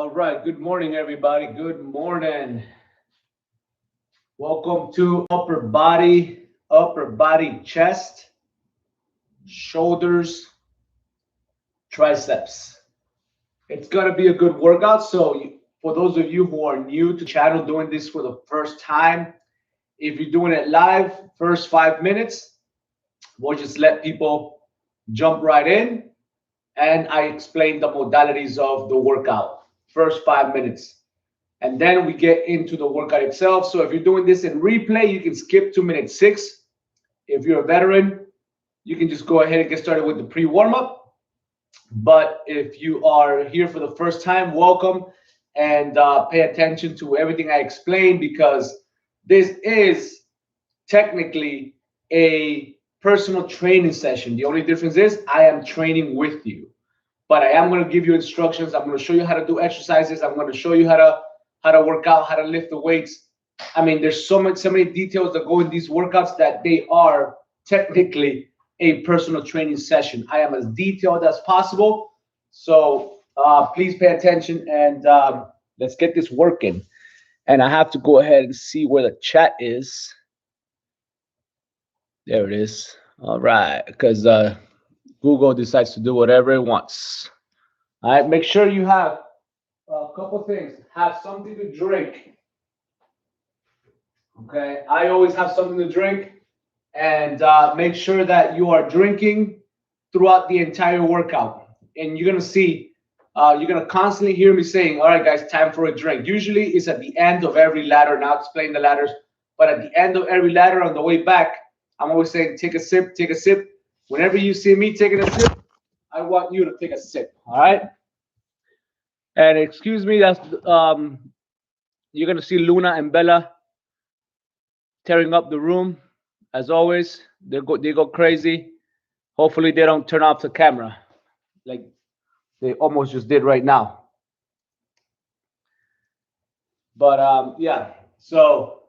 All right, good morning, everybody. Good morning. Welcome to upper body, chest, shoulders, triceps. It's gonna be a good workout. So, for those of you who are new to the channel, doing this for the first time, if you're doing it live, first 5 minutes, we'll just let people jump right in, and I explain the modalities of the workout. First 5 minutes. And then we get into the workout itself. So if you're doing this in replay, you can skip to minute 6. If you're a veteran, you can just go ahead and get started with the pre-warm-up. But if you are here for the first time, welcome, and pay attention to everything I explain, because this is technically a personal training session. The only difference is I am training with you, but I am going to give you instructions. I'm going to show you how to do exercises. I'm going to show you how to work out, how to lift the weights. I mean, there's so many details that go in these workouts that they are technically a personal training session. I am as detailed as possible. So please pay attention, and let's get this working. And I have to go ahead and see where the chat is. There it is. All right, because Google decides to do whatever it wants. All right, make sure you have a couple things. Have something to drink. Okay, I always have something to drink, and make sure that you are drinking throughout the entire workout. And you're gonna see, you're gonna constantly hear me saying, "All right, guys, time for a drink." Usually, it's at the end of every ladder. Now, explain the ladders, but at the end of every ladder on the way back, I'm always saying, "Take a sip, take a sip." Whenever you see me taking a sip, I want you to take a sip. All right. And excuse me, that's you're gonna see Luna and Bella tearing up the room as always. They go crazy. Hopefully they don't turn off the camera like they almost just did right now. But yeah. So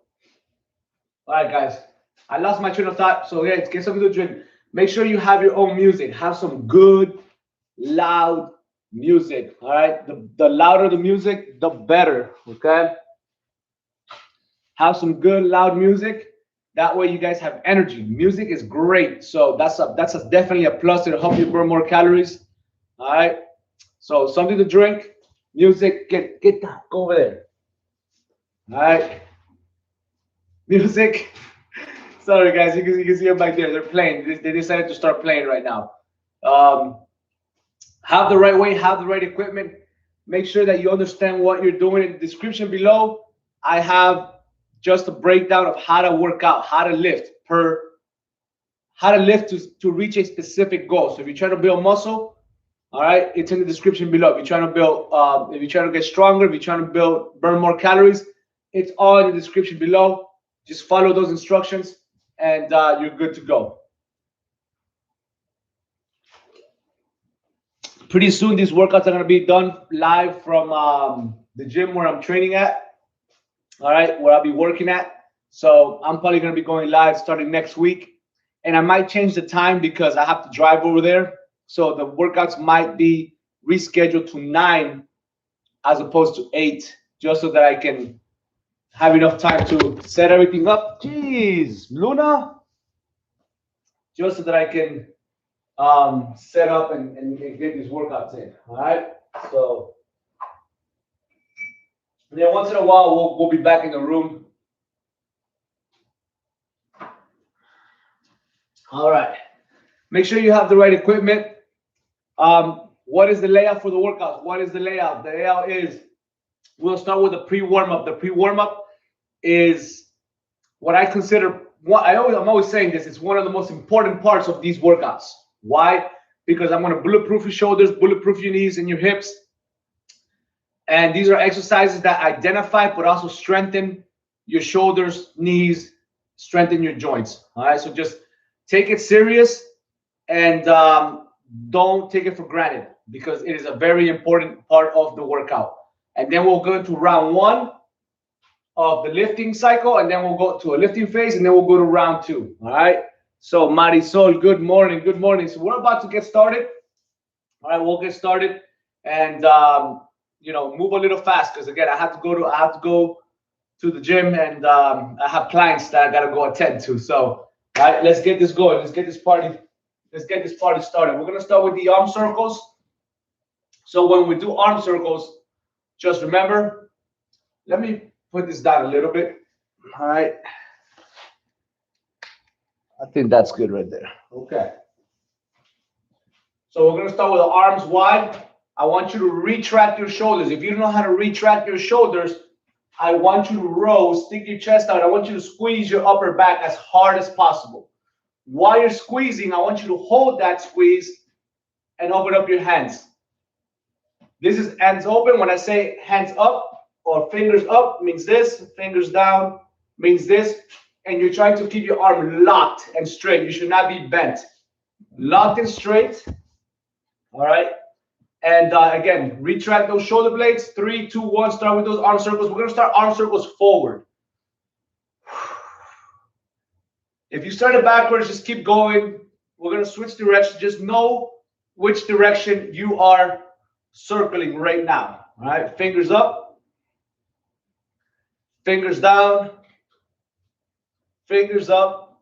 all right, guys. I lost my train of thought. So yeah, get something to drink. Make sure you have your own music. Have some good, loud music. All right. The louder the music, the better. Okay. Have some good loud music. That way you guys have energy. Music is great. So that's definitely a plus. It'll help you burn more calories. All right. So something to drink, music, get down, go over there. All right. Music. Sorry guys, you can see them back there. They're playing. They decided to start playing right now. Have the right weight, have the right equipment. Make sure that you understand what you're doing. In the description below, I have just a breakdown of how to work out, how to lift to reach a specific goal. So if you're trying to build muscle, all right, it's in the description below. If you're trying to build, if you're trying to get stronger, if you're trying to burn more calories, it's all in the description below. Just follow those instructions, and you're good to go. Pretty soon, these workouts are going to be done live from the gym where I'm training at. All right, where I'll be working at. So I'm probably going to be going live starting next week. And I might change the time because I have to drive over there. So the workouts might be rescheduled to 9 as opposed to 8, just so that I can have enough time to set everything up. Jeez, Luna. Just so that I can set up and get these workouts in. All right. So then once in a while, we'll be back in the room. All right. Make sure you have the right equipment. What is the layout for the workout? What is the layout? The layout is, we'll start with the pre-warm-up. The pre-warm-up is what I consider, I'm always saying this, it's one of the most important parts of these workouts. Why? Because I'm going to bulletproof your shoulders, bulletproof your knees and your hips. And these are exercises that identify but also strengthen your shoulders, knees, strengthen your joints. All right, so just take it serious, and don't take it for granted, because it is a very important part of the workout. And then we'll go into round 1 of the lifting cycle, and then we'll go to a lifting phase, and then we'll go to round 2. All right. So Marisol, good morning. Good morning. So we're about to get started. All right, we'll get started. And move a little fast, because again, I have to go to the gym, and I have clients that I gotta go attend to. So, all right, let's get this going. Let's get this party started. We're gonna start with the arm circles. So when we do arm circles, just remember, let me put this down a little bit. All right. I think that's good right there. Okay. So we're going to start with the arms wide. I want you to retract your shoulders. If you don't know how to retract your shoulders, I want you to row, stick your chest out. I want you to squeeze your upper back as hard as possible. While you're squeezing, I want you to hold that squeeze and open up your hands. This is hands open. When I say hands up or fingers up, means this. Fingers down means this. And you're trying to keep your arm locked and straight. You should not be bent. Locked and straight. All right. And again, retract those shoulder blades. 3, 2, 1. Start with those arm circles. We're going to start arm circles forward. If you started backwards, just keep going. We're going to switch directions. Just know which direction you are circling right now. All right. Fingers up. Fingers down. Fingers up.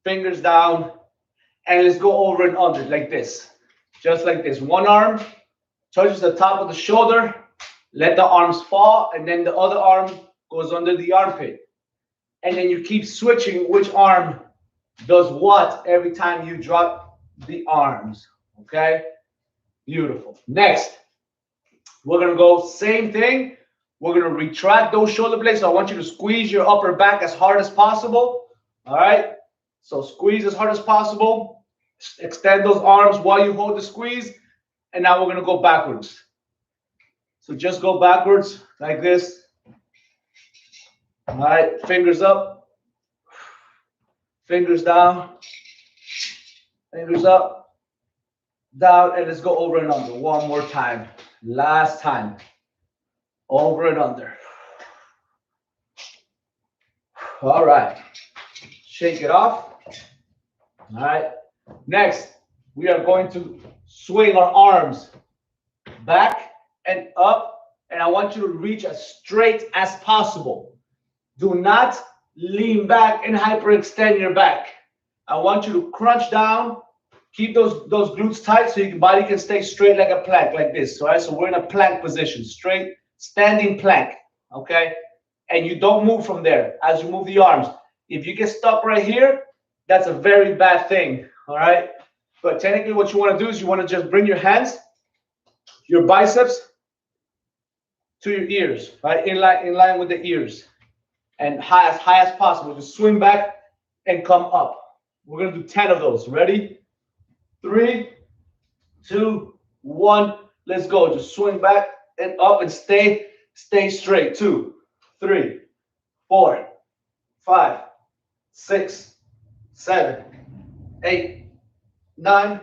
Fingers down. And let's go over and under like this. Just like this. One arm touches the top of the shoulder. Let the arms fall. And then the other arm goes under the armpit. And then you keep switching which arm does what every time you drop the arms. Okay? Beautiful. Next, we're going to go same thing. We're going to retract those shoulder blades. So I want you to squeeze your upper back as hard as possible. All right? So squeeze as hard as possible. Extend those arms while you hold the squeeze. And now we're going to go backwards. So just go backwards like this. All right, fingers up, fingers down, fingers up, down, and let's go over and under one more time. Last time. Over and under. All right. Shake it off. All right. Next, we are going to swing our arms back and up, and I want you to reach as straight as possible. Do not lean back and hyperextend your back. I want you to crunch down, keep those glutes tight so your body can stay straight like a plank, like this. All right, so we're in a plank position, straight standing plank, okay? And you don't move from there as you move the arms. If you get stuck right here, that's a very bad thing, all right? But technically what you want to do is you want to just bring your hands, your biceps to your ears, right? In line with the ears. And as high as possible. Just swing back and come up. We're going to do 10 of those. Ready? 3, 2, 1. Let's go. Just swing back and up and stay straight. 2, 3, 4, 5, 6, 7, 8, 9,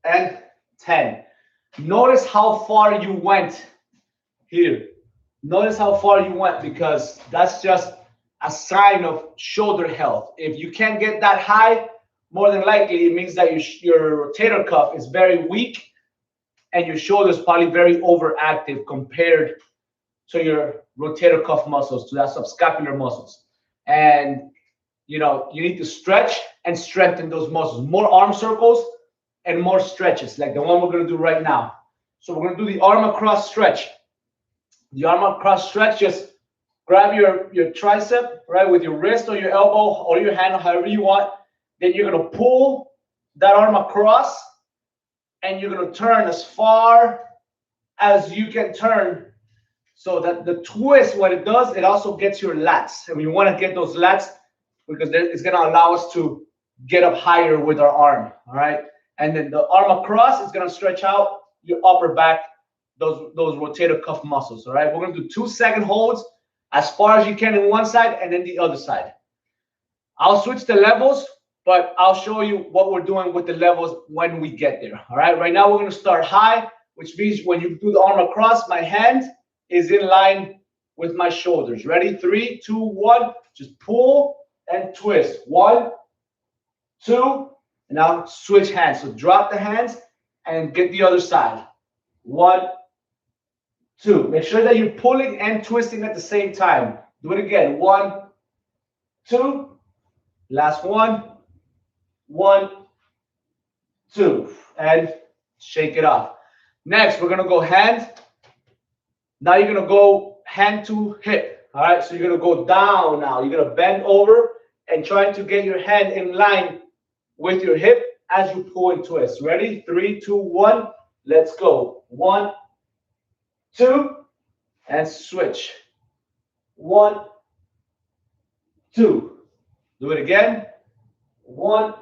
and 10. Notice how far you went here. Notice how far you went, because that's just a sign of shoulder health. If you can't get that high, more than likely it means that your rotator cuff is very weak and your shoulder is probably very overactive compared to your rotator cuff muscles, to that subscapular muscles. And you need to stretch and strengthen those muscles. More arm circles and more stretches, like the one we're going to do right now. So we're going to do the arm across stretch. The arm across stretch, just grab your tricep, right, with your wrist or your elbow or your hand, however you want. Then you're going to pull that arm across, and you're going to turn as far as you can turn, so that the twist, what it does, it also gets your lats. And we want to get those lats because it's going to allow us to get up higher with our arm, all right? And then the arm across is going to stretch out your upper back, those rotator cuff muscles, all right? We're going to do 2-second holds as far as you can in one side and then the other side. I'll switch the levels, but I'll show you what we're doing with the levels when we get there, all right? Right now, we're going to start high, which means when you do the arm across, my hand is in line with my shoulders. Ready? 3, 2, 1. Just pull and twist. 1, 2, and now switch hands. So drop the hands and get the other side. 1, 2. Make sure that you're pulling and twisting at the same time. Do it again. 1, 2. Last one. 1, 2. And shake it off. Next, we're going to go hand. Now you're going to go hand to hip. All right, so you're going to go down now. You're going to bend over and trying to get your hand in line with your hip as you pull and twist. Ready? 3, 2, 1. Let's go. 1, 2, and switch. 1, 2. Do it again. 1,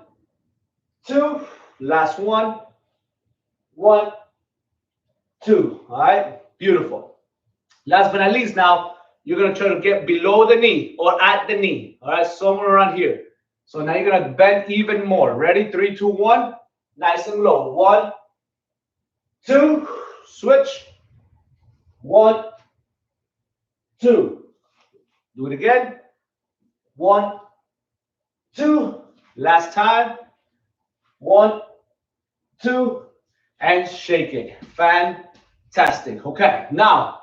2. Last one. 1, 2. All right, beautiful. Last but not least, now you're going to try to get below the knee or at the knee. All right, somewhere around here. So now you're going to bend even more. Ready? 3, 2, 1. Nice and low. 1, 2. Switch. 1, 2. Do it again. 1, 2. Last time. 1, 2. And shake it. Fantastic. Okay. Now,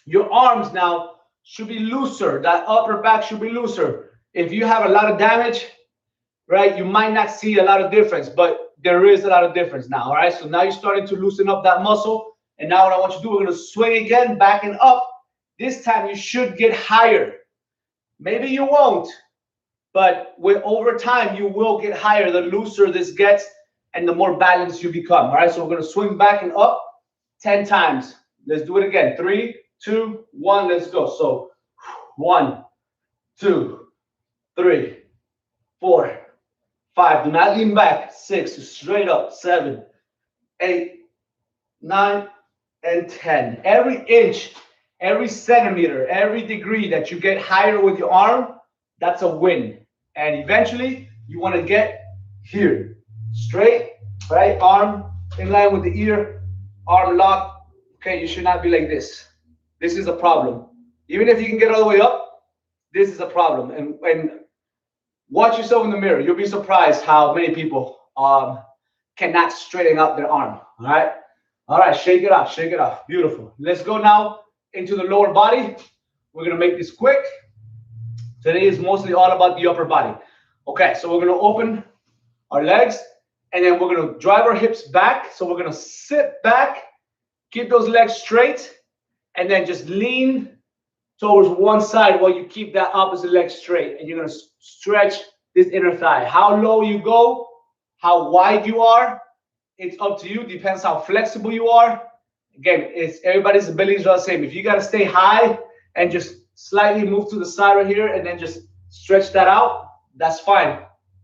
your arms now should be looser. That upper back should be looser. If you have a lot of damage, right, you might not see a lot of difference, but there is a lot of difference now. All right. So now you're starting to loosen up that muscle. And now what I want you to do, we're going to swing again, backing up. This time you should get higher. Maybe you won't, but over time you will get higher. The looser this gets and the more balanced you become. All right, so we're going to swing back and up 10 times. Let's do it again. 3, 2, 1. Let's go. So 1, 2, 3, 4, 5. Do not lean back. 6. Straight up. 7, 8, 9, and 10. Every inch, every centimeter, every degree that you get higher with your arm, that's a win. And eventually, you want to get here. Straight, right? Arm in line with the ear, arm locked. Okay, you should not be like this. This is a problem. Even if you can get all the way up, this is a problem. And watch yourself in the mirror. You'll be surprised how many people cannot straighten out their arm. All right? All right, shake it off, shake it off. Beautiful. Let's go now into the lower body. We're going to make this quick. Today is mostly all about the upper body. Okay, so we're going to open our legs, and then we're going to drive our hips back. So we're going to sit back, keep those legs straight, and then just lean towards one side while you keep that opposite leg straight. And you're going to stretch this inner thigh. How low you go, how wide you are, it's up to you. Depends how flexible you are. Again, it's everybody's abilities are the same. If you got to stay high and just slightly move to the side right here and then just stretch that out, that's fine.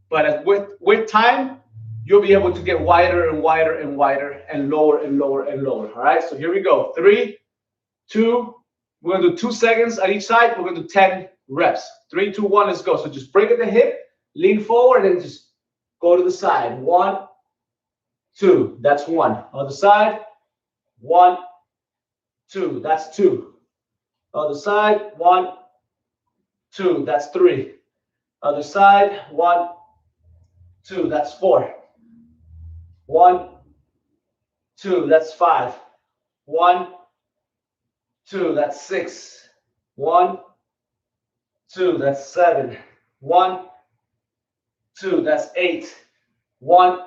But with time, you'll be able to get wider and wider and wider and lower and lower and lower. All right, so here we go. 3, 2, we're going to do 2 seconds at each side. We're going to do 10 reps. 3, 2, 1, let's go. So just break at the hip, lean forward, and then just go to the side. 1, 2, that's 1. Other side, 1, 2, that's 2. Other side, 1, 2, that's 3. Other side, 1, 2, that's 4. 1, 2, that's 5. 1, 2, that's 6. 1, 2, that's 7. 1, 2, that's 8. 1,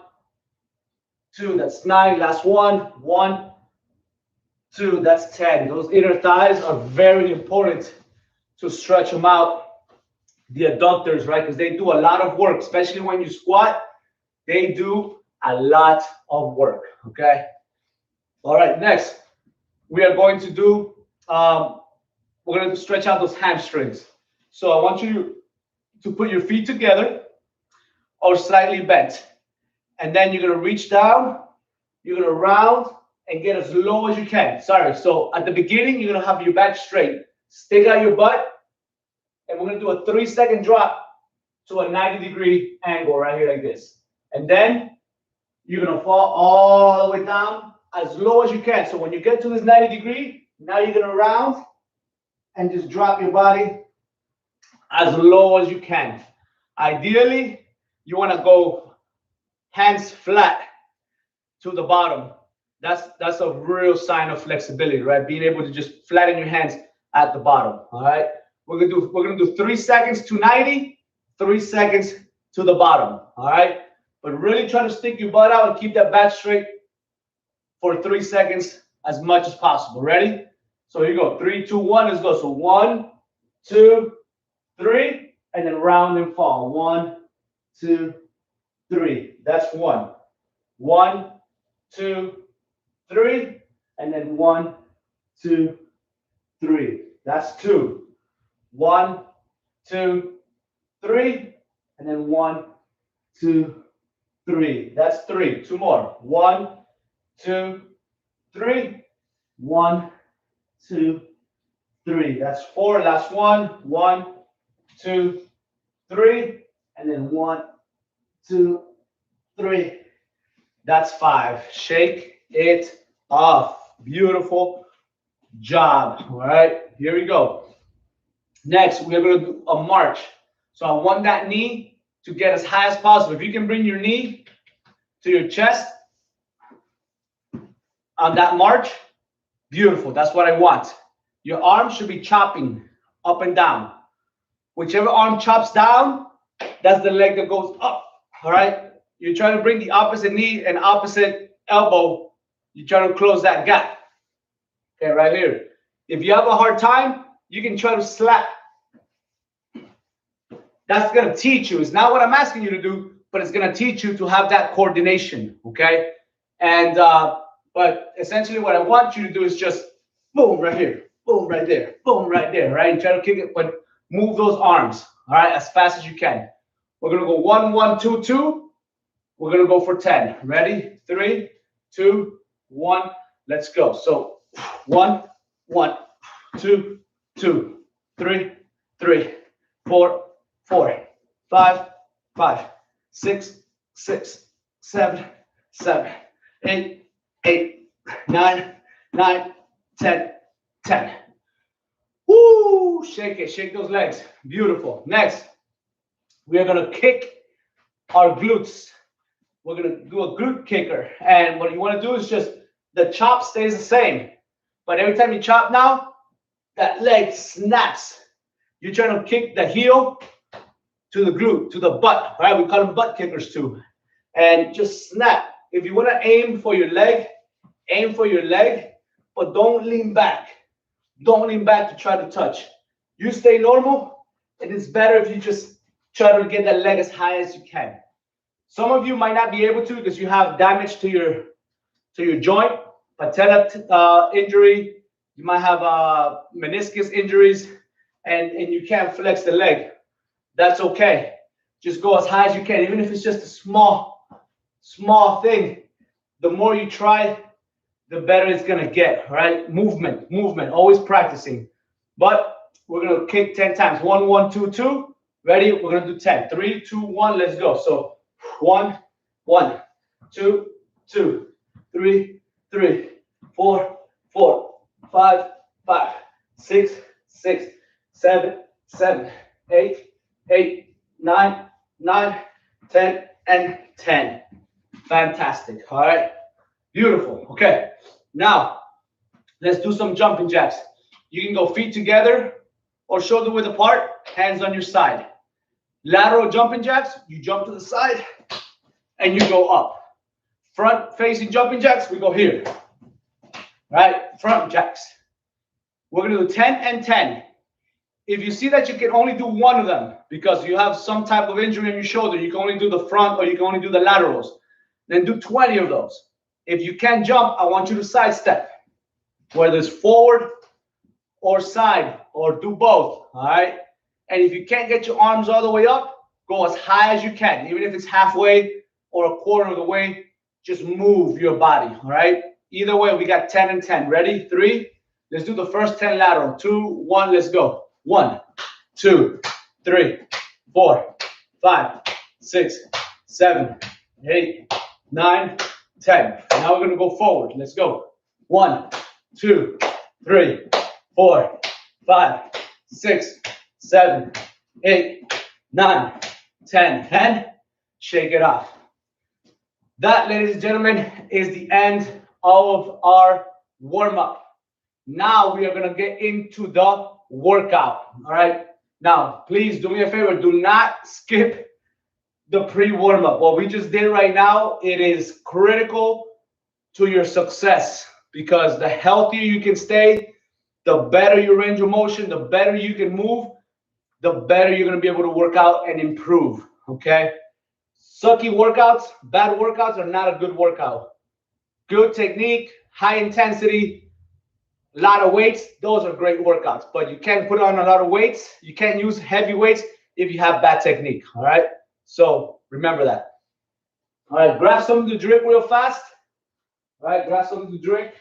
2, that's 9. Last one. 1, 2, that's 10. Those inner thighs are very important to stretch them out. The adductors, right? Because they do a lot of work, especially when you squat. They do a lot of work. Okay. All right. Next, we are going to do. We're going to stretch out those hamstrings. So I want you to put your feet together or slightly bent, and then you're going to reach down. You're going to round and get as low as you can. Sorry. So at the beginning, you're going to have your back straight. Stick out your butt. And we're going to do a 3-second drop to a 90-degree angle right here like this. And then you're going to fall all the way down as low as you can. So when you get to this 90-degree, now you're going to round and just drop your body as low as you can. Ideally, you want to go hands flat to the bottom. That's a real sign of flexibility, right? Being able to just flatten your hands at the bottom. All right. We're gonna do 3 seconds to 90, 3 seconds to the bottom. All right. But really try to stick your butt out and keep that back straight for 3 seconds as much as possible. Ready? So here you go. 3, 2, 1. Let's go. So 1, 2, 3, and then round and fall. 1, 2, 3. That's 1. 1, 2, 3, and then 1, 2, 3. That's 2. 1, 2, 3, and then 1, 2, 3. That's 3. 2 more. 1, 2, 3. 1, 2, 3. That's 4. Last one. 1, 2, 3, and then 1, 2, 3. That's 5. Shake it off. Beautiful job. All right, here we go. Next, we're going to do a march. So I want that knee to get as high as possible. If you can bring your knee to your chest on that march, beautiful. That's what I want. Your arm should be chopping up and down. Whichever arm chops down, that's the leg that goes up. All right. You're trying to bring the opposite knee and opposite elbow. You're trying to close that gap. Okay, right here. If you have a hard time, you can try to slap. That's going to teach you. It's not what I'm asking you to do, but it's going to teach you to have that coordination. Okay. And, but essentially what I want you to do is just boom right here, boom right there, boom right there, right? And try to kick it, but move those arms, all right, as fast as you can. We're going to go 1, 1, 2, 2. We're going to go for 10. Ready? 3, 2, 1. Let's go. So 1, 1, 2, 2, 3, 3, 4, 4, 5, 5, 6, 6, 7, 7, 8, 8, 9, 9, 10, 10. Woo! Shake it. Shake those legs. Beautiful. Next, we are going to kick our glutes. We're going to do a glute kicker. And what you want to do is just the chop stays the same. But every time you chop now, that leg snaps. You're trying to kick the heel to the glute, to the butt. All right, we call them butt kickers too. And just snap. If you want to aim for your leg, but don't lean back. Don't lean back to try to touch. You stay normal, and it's better if you just try to get that leg as high as you can. Some of you might not be able to because you have damage to your joint, patella injury. You might have meniscus injuries, and you can't flex the leg. That's okay. Just go as high as you can, even if it's just a small thing. The more you try, the better it's gonna get. Right? Movement, always practicing. But we're gonna kick 10 times. 1, 1, 2, 2. Ready? We're gonna do 10. 3, 2, 1. Let's go. So 1, 1, 2, 2, 3, 3, 4, 4, 5, 5, 6, 6, 7, 7, 8, 8, 9, 9, 10, and 10. Fantastic. All right. Beautiful. Okay. Now, let's do some jumping jacks. You can go feet together or shoulder width apart, hands on your side. Lateral jumping jacks, you jump to the side and you go up. Front facing jumping jacks, we go here. Right? Front jacks. We're going to do 10 and 10. If you see that you can only do one of them because you have some type of injury in your shoulder, you can only do the front or you can only do the laterals, then do 20 of those. If you can't jump, I want you to sidestep, whether it's forward or side or do both, all right? And if you can't get your arms all the way up, go as high as you can. Even if it's halfway or a quarter of the way, just move your body, all right? Either way, we got 10 and 10. Ready? 3. Let's do the first 10 lateral. 2, 1, let's go. 1, 2, 3, 4, 5, 6, 7, 8, 9, 10. Now we're going to go forward. Let's go. 1, 2, 3, 4, 5, 6, 7, 8, 9, 10. And shake it off. That, ladies and gentlemen, is the end of our warm-up. Now we are going to get into the workout. All right. Now, please do me a favor. Do not skip the pre-warm-up. What we just did right now, it is critical to your success, because the healthier you can stay, the better your range of motion, the better you can move, the better you're going to be able to work out and improve. Okay. Sucky workouts, bad workouts are not a good workout. Good technique, high intensity, a lot of weights, those are great workouts. But you can't put on a lot of weights. You can't use heavy weights if you have bad technique. All right. So remember that. All right. Grab something to drink real fast. All right. Grab something to drink.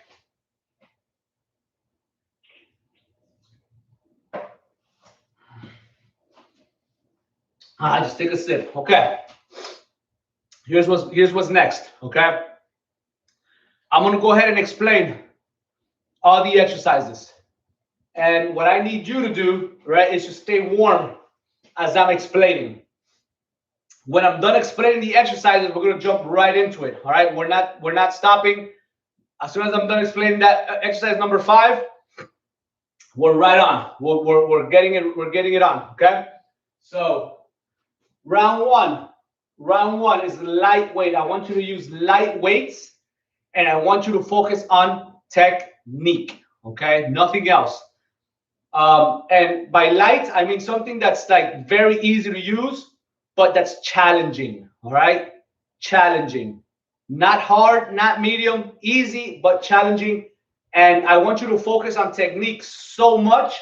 All right. Just take a sip. Okay. Here's what's next. Okay. I'm going to go ahead and explain all the exercises. And what I need you to do, right, is to stay warm as I'm explaining. When I'm done explaining the exercises, we're going to jump right into it. All right. We're not stopping. As soon as I'm done explaining that exercise number 5, we're right on. We're getting it on. Okay. So round one is lightweight. I want you to use light weights, and I want you to focus on technique. Okay. Nothing else. And by light, I mean something that's like very easy to use, but that's challenging. All right. Challenging. Not hard, not medium, easy, but challenging. And I want you to focus on technique so much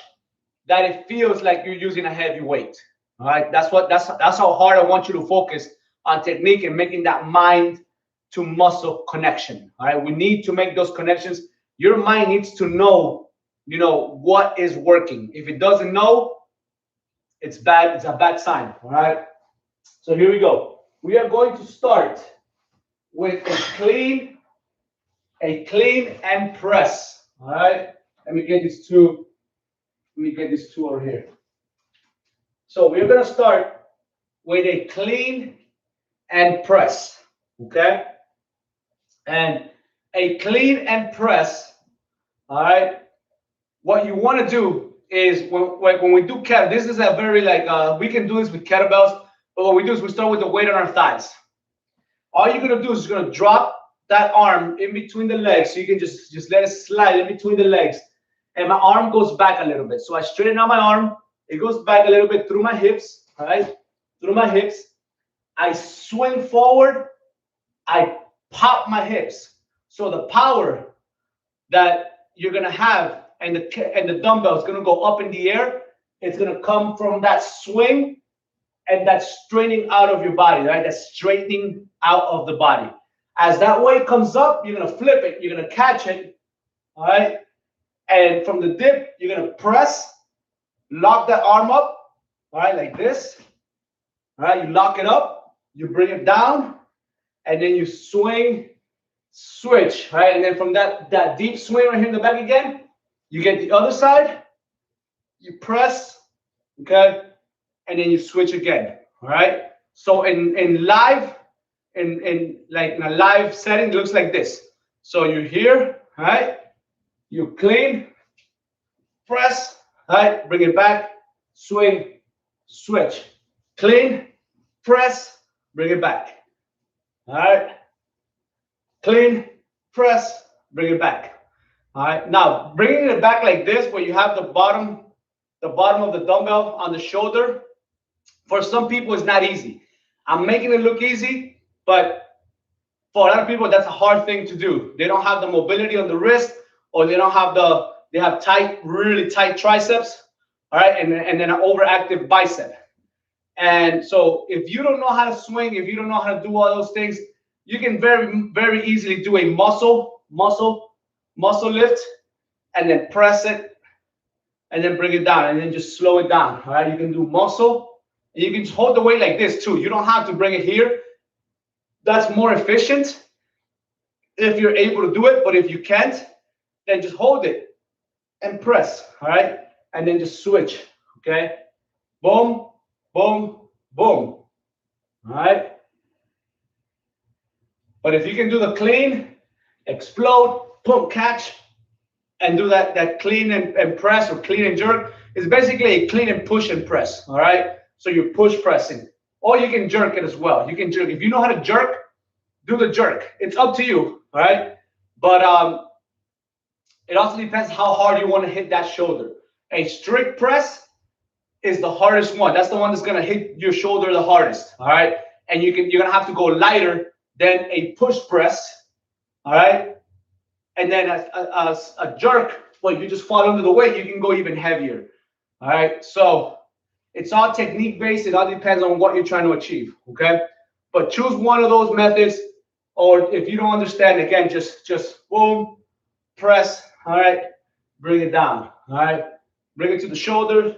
that it feels like you're using a heavy weight. All right. That's how hard I want you to focus on technique and making that mind to muscle connection. All right. We need to make those connections. Your mind needs to know, what is working. If it doesn't know, it's bad. It's a bad sign. All right. So here we go. We are going to start with a clean and press. All right. Let me get these two over here. So we're going to start with a clean and press. Okay. And a clean and press. All right. What you want to do is when we do kettlebell, this is a very we can do this with kettlebells, but what we do is we start with the weight on our thighs. All you're gonna do is you're gonna drop that arm in between the legs, so you can just let it slide in between the legs, and my arm goes back a little bit. So I straighten out my arm, it goes back a little bit through my hips, all right, through my hips. I swing forward, I pop my hips. So the power that you're gonna have and the dumbbell is gonna go up in the air. It's gonna come from that swing and that straightening out of your body, right? That straightening out of the body. As that weight comes up, you're gonna flip it, you're gonna catch it, all right? And from the dip, you're gonna press, lock that arm up, all right, like this. All right, you lock it up, you bring it down, and then you swing, switch, right? And then from that deep swing right here in the back again, you get the other side, you press, okay, and then you switch again. All right. So in a live setting, it looks like this. So you're here, all right? You clean, press, all right, bring it back, swing, switch, clean, press, bring it back. All right. Clean, press, bring it back. All right. Now bringing it back like this, where you have the bottom of the dumbbell on the shoulder, for some people it's not easy. I'm making it look easy, but for a lot of people that's a hard thing to do. They don't have the mobility on the wrist, or they have really tight triceps, all right, and then an overactive bicep. And so if you don't know how to swing, if you don't know how to do all those things, you can very, very easily do a muscle lift, and then press it, and then bring it down, and then just slow it down. All right, you can do muscle, and you can just hold the weight like this too. You don't have to bring it here. That's more efficient if you're able to do it. But if you can't, then just hold it and press. All right, and then just switch. Okay, boom, boom, boom. All right. But if you can do the clean, explode, pump, catch, and do that clean and press or clean and jerk. It's basically a clean and push and press. All right. So you're push pressing, or you can jerk it as well. You can jerk if you know how to jerk. Do the jerk. It's up to you. All right. But it also depends how hard you want to hit that shoulder. A strict press is the hardest one. That's the one that's gonna hit your shoulder the hardest. All right. And you're gonna have to go lighter than a push press. All right. And then a jerk, well, you just fall under the weight, you can go even heavier. All right. So it's all technique based. It all depends on what you're trying to achieve. Okay. But choose one of those methods, or if you don't understand, again, just boom, press. All right. Bring it down. All right. Bring it to the shoulders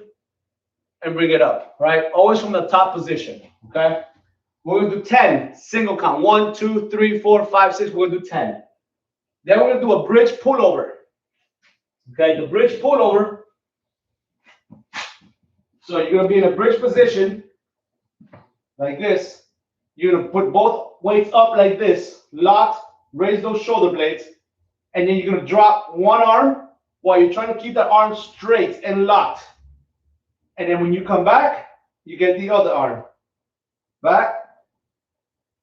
and bring it up. Right. Always from the top position. Okay. We're going to do 10 single count. 1, 2, 3, 4, 5, 6. We're going to do 10. Then we're going to do a bridge pullover. Okay, the bridge pullover. So you're going to be in a bridge position like this. You're going to put both weights up like this, locked, raise those shoulder blades, and then you're going to drop one arm while you're trying to keep that arm straight and locked. And then when you come back, you get the other arm. Back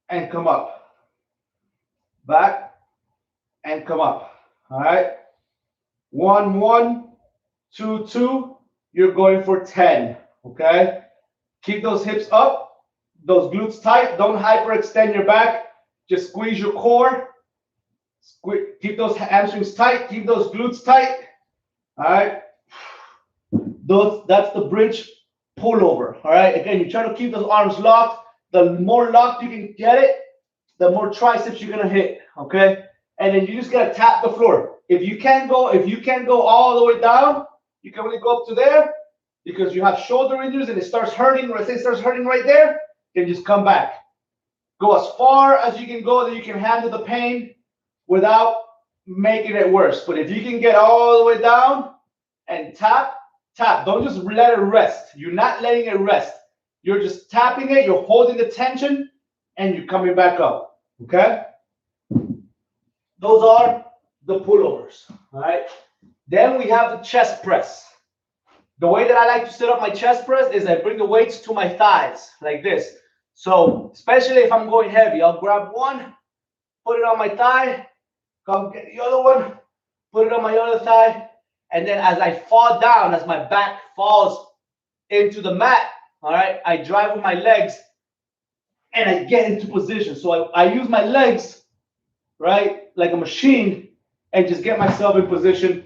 and come up. Back and come up. All right. 1, 1, 2, 2. You're going for 10. Okay. Keep those hips up, those glutes tight. Don't hyperextend your back. Just squeeze your core. Keep those hamstrings tight. Keep those glutes tight. All right. That's the bridge pullover. All right. Again, you try to keep those arms locked. The more locked you can get it, the more triceps you're gonna hit. Okay. And then you just gotta tap the floor. If you can't go all the way down, you can only go up to there because you have shoulder injuries and it starts hurting. Let's say it starts hurting right there, then just come back. Go as far as you can go that you can handle the pain without making it worse. But if you can get all the way down and tap, don't just let it rest. You're not letting it rest. You're just tapping it, you're holding the tension, and you're coming back up. Okay? Those are the pullovers. All right. Then we have the chest press. The way that I like to set up my chest press is I bring the weights to my thighs like this. So especially if I'm going heavy, I'll grab one, put it on my thigh, come get the other one, put it on my other thigh, and then as I fall down, as my back falls into the mat, all right, I drive with my legs and I get into position. So I use my legs, right, like a machine, and just get myself in position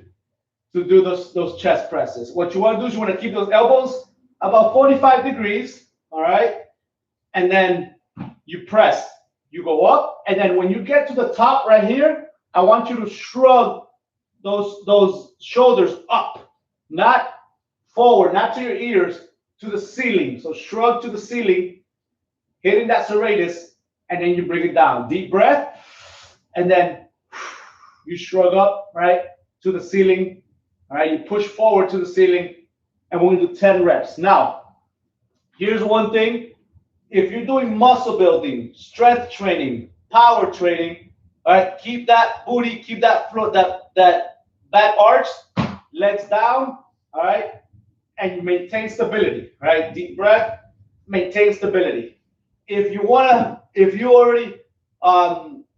to do those chest presses. What you want to do is you want to keep those elbows about 45 degrees, all right? And then you press. You go up, and then when you get to the top right here, I want you to shrug those shoulders up, not forward, not to your ears, to the ceiling. So shrug to the ceiling, hitting that serratus, and then you bring it down. Deep breath, and then you shrug up, right, to the ceiling. All right, you push forward to the ceiling, and we're gonna do 10 reps. Now, here's one thing. If you're doing muscle building, strength training, power training, all right, keep that booty, keep that float, that back arch, legs down, all right, and you maintain stability, right? Deep breath, maintain stability. If you already,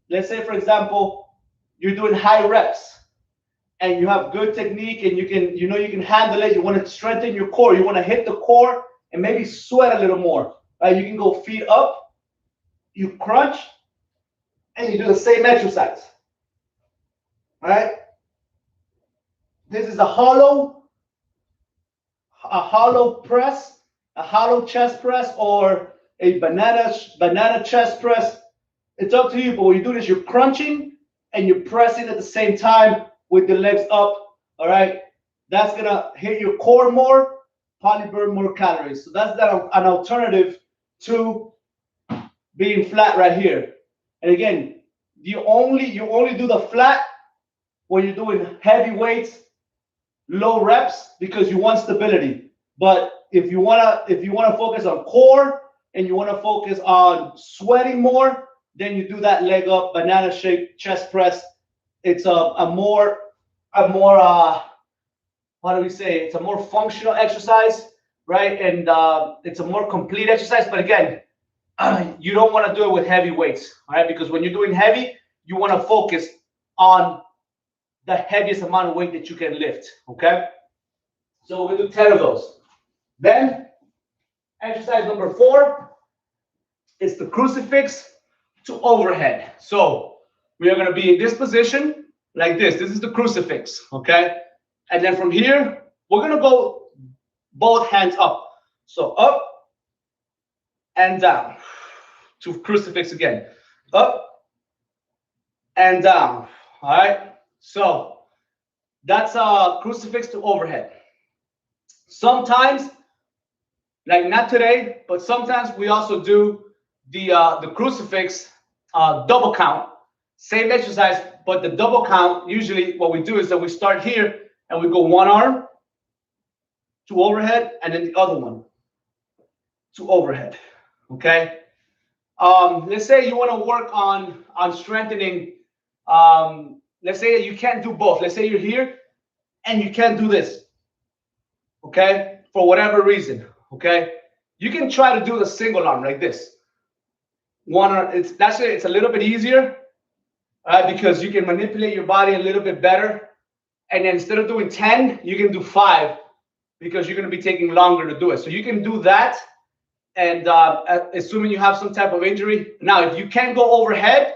let's say for example, you're doing high reps and you have good technique and you can handle it. You want to strengthen your core. You want to hit the core and maybe sweat a little more. Right? You can go feet up, you crunch, and you do the same exercise. All right. This is a hollow press, a hollow chest press, or a banana chest press. It's up to you. But when you do this, you're crunching and you're pressing at the same time with the legs up. All right. That's gonna hit your core more, probably burn more calories. So that's an alternative to being flat right here. And again, you only do the flat when you're doing heavy weights, low reps, because you want stability. But if you wanna focus on core and you wanna focus on sweating more, then you do that leg up banana shaped chest press it's a more how do we say, it's a more functional exercise, right? And it's a more complete exercise. But again, you don't want to do it with heavy weights, all right? Because when you're doing heavy, you want to focus on the heaviest amount of weight that you can lift, okay? So we're gonna do 10 of those. Then exercise number 4 is the crucifix to overhead. So we are gonna be in this position like this. This is the crucifix, okay? And then from here, we're gonna go both hands up. So up and down to crucifix again. Up and down, all right? So that's a crucifix to overhead. Sometimes, like not today, but sometimes we also do the crucifix double count. Same exercise, but the double count, usually what we do is that we start here and we go one arm to overhead and then the other one to overhead, okay? Let's say you want to work on strengthening, let's say you can't do both. Let's say you're here and you can't do this, okay? For whatever reason, okay? You can try to do the single arm like this. One arm, it's a little bit easier, because you can manipulate your body a little bit better. And then instead of doing 10, you can do 5 because you're going to be taking longer to do it. So you can do that, and assuming you have some type of injury. Now, if you can't go overhead,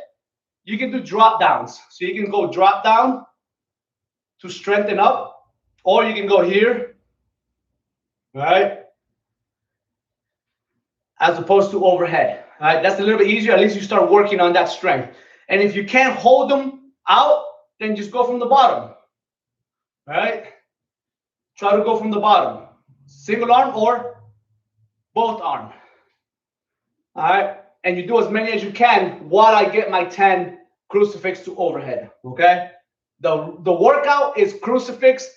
you can do drop downs. So you can go drop down to strengthen up, or you can go here, right? As opposed to overhead, right? That's a little bit easier. At least you start working on that strength. And if you can't hold them out, then just go from the bottom, right? Try to go from the bottom. Single arm or both arm, all right? And you do as many as you can while I get my 10 crucifix to overhead, okay? The workout is crucifix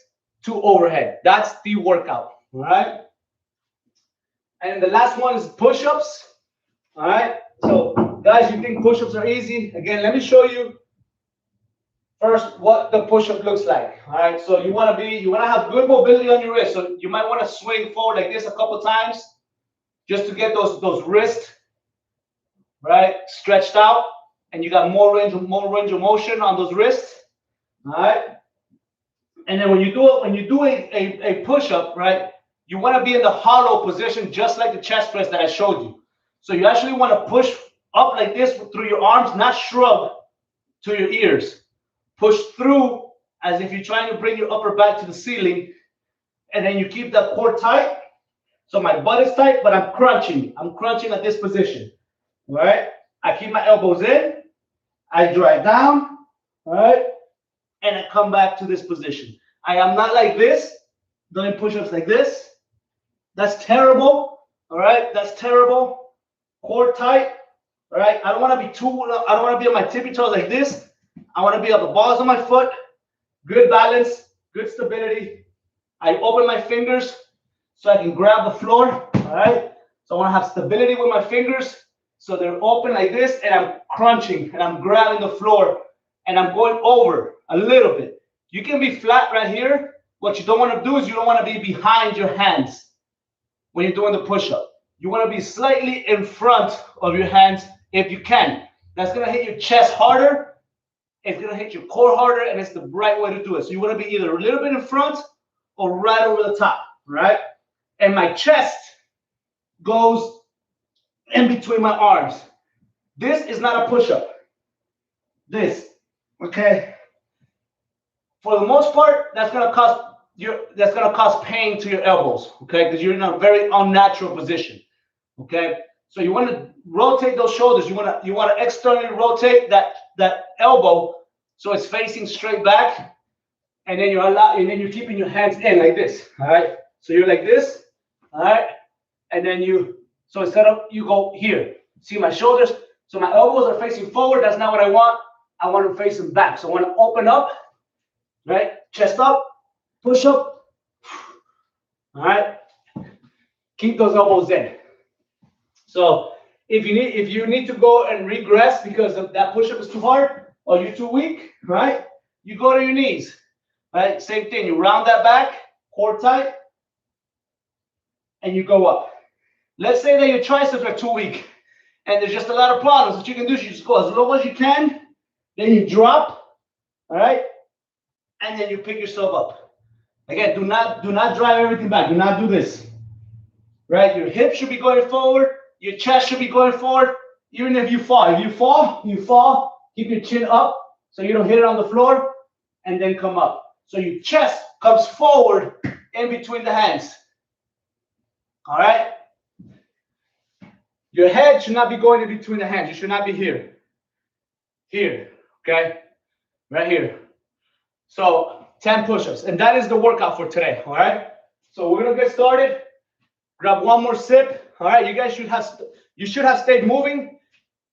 to overhead. That's the workout, all right? And the last one is push-ups, all right? So guys, you think push-ups are easy? Again, let me show you first what the push-up looks like, all right? So you want to have good mobility on your wrist. So you might want to swing forward like this a couple times just to get those wrists, right, stretched out, and you got more range of motion on those wrists, all right? And then when you do a push-up, right, you want to be in the hollow position just like the chest press that I showed you. So you actually want to push up like this through your arms, not shrug to your ears. Push through as if you're trying to bring your upper back to the ceiling, and then you keep that core tight. So my butt is tight, but I'm crunching. I'm crunching at this position, all right? I keep my elbows in, I drive down, all right? And I come back to this position. I am not like this, doing push-ups like this. That's terrible, all right? That's terrible. Core tight, all right? I don't want to be on my tippy toes like this. I want to be on the balls of my foot. Good balance, good stability. I open my fingers so I can grab the floor, all right? So I want to have stability with my fingers so they're open like this, and I'm crunching, and I'm grabbing the floor, and I'm going over a little bit. You can be flat right here. What you don't want to do is you don't want to be behind your hands when you're doing the push-up. You want to be slightly in front of your hands if you can. That's going to hit your chest harder. It's going to hit your core harder, and it's the right way to do it. So you want to be either a little bit in front or right over the top, right? And my chest goes in between my arms. This is not a push-up. This, okay? For the most part, that's gonna cause pain to your elbows, okay? Because you're in a very unnatural position, okay? So you want to rotate those shoulders. You want to externally rotate that elbow so it's facing straight back, and then you're keeping your hands in like this, all right? So you're like this, all right? And then so instead of you go here, see my shoulders. So my elbows are facing forward. That's not what I want. I want them facing back. So I want to open up, right? Chest up, push up. All right. Keep those elbows in. So if you need to go and regress because that push-up is too hard or you're too weak, right? you go to your knees, right? Same thing. You round that back, core tight, and you go up. Let's say that your triceps are too weak and there's just a lot of problems. What you can do is you just go as low as you can, then you drop, all right? And then you pick yourself up. Again, do not drive everything back. Do not do this, right? Your hips should be going forward. Your chest should be going forward. Even if you fall. If you fall, keep your chin up so you don't hit it on the floor, and then come up. So your chest comes forward in between the hands. All right? Your head should not be going in between the hands. You should not be here. Here, okay? Right here. So 10 push-ups. And that is the workout for today, all right? So we're going to get started. Grab one more sip. All right, you guys should have stayed moving.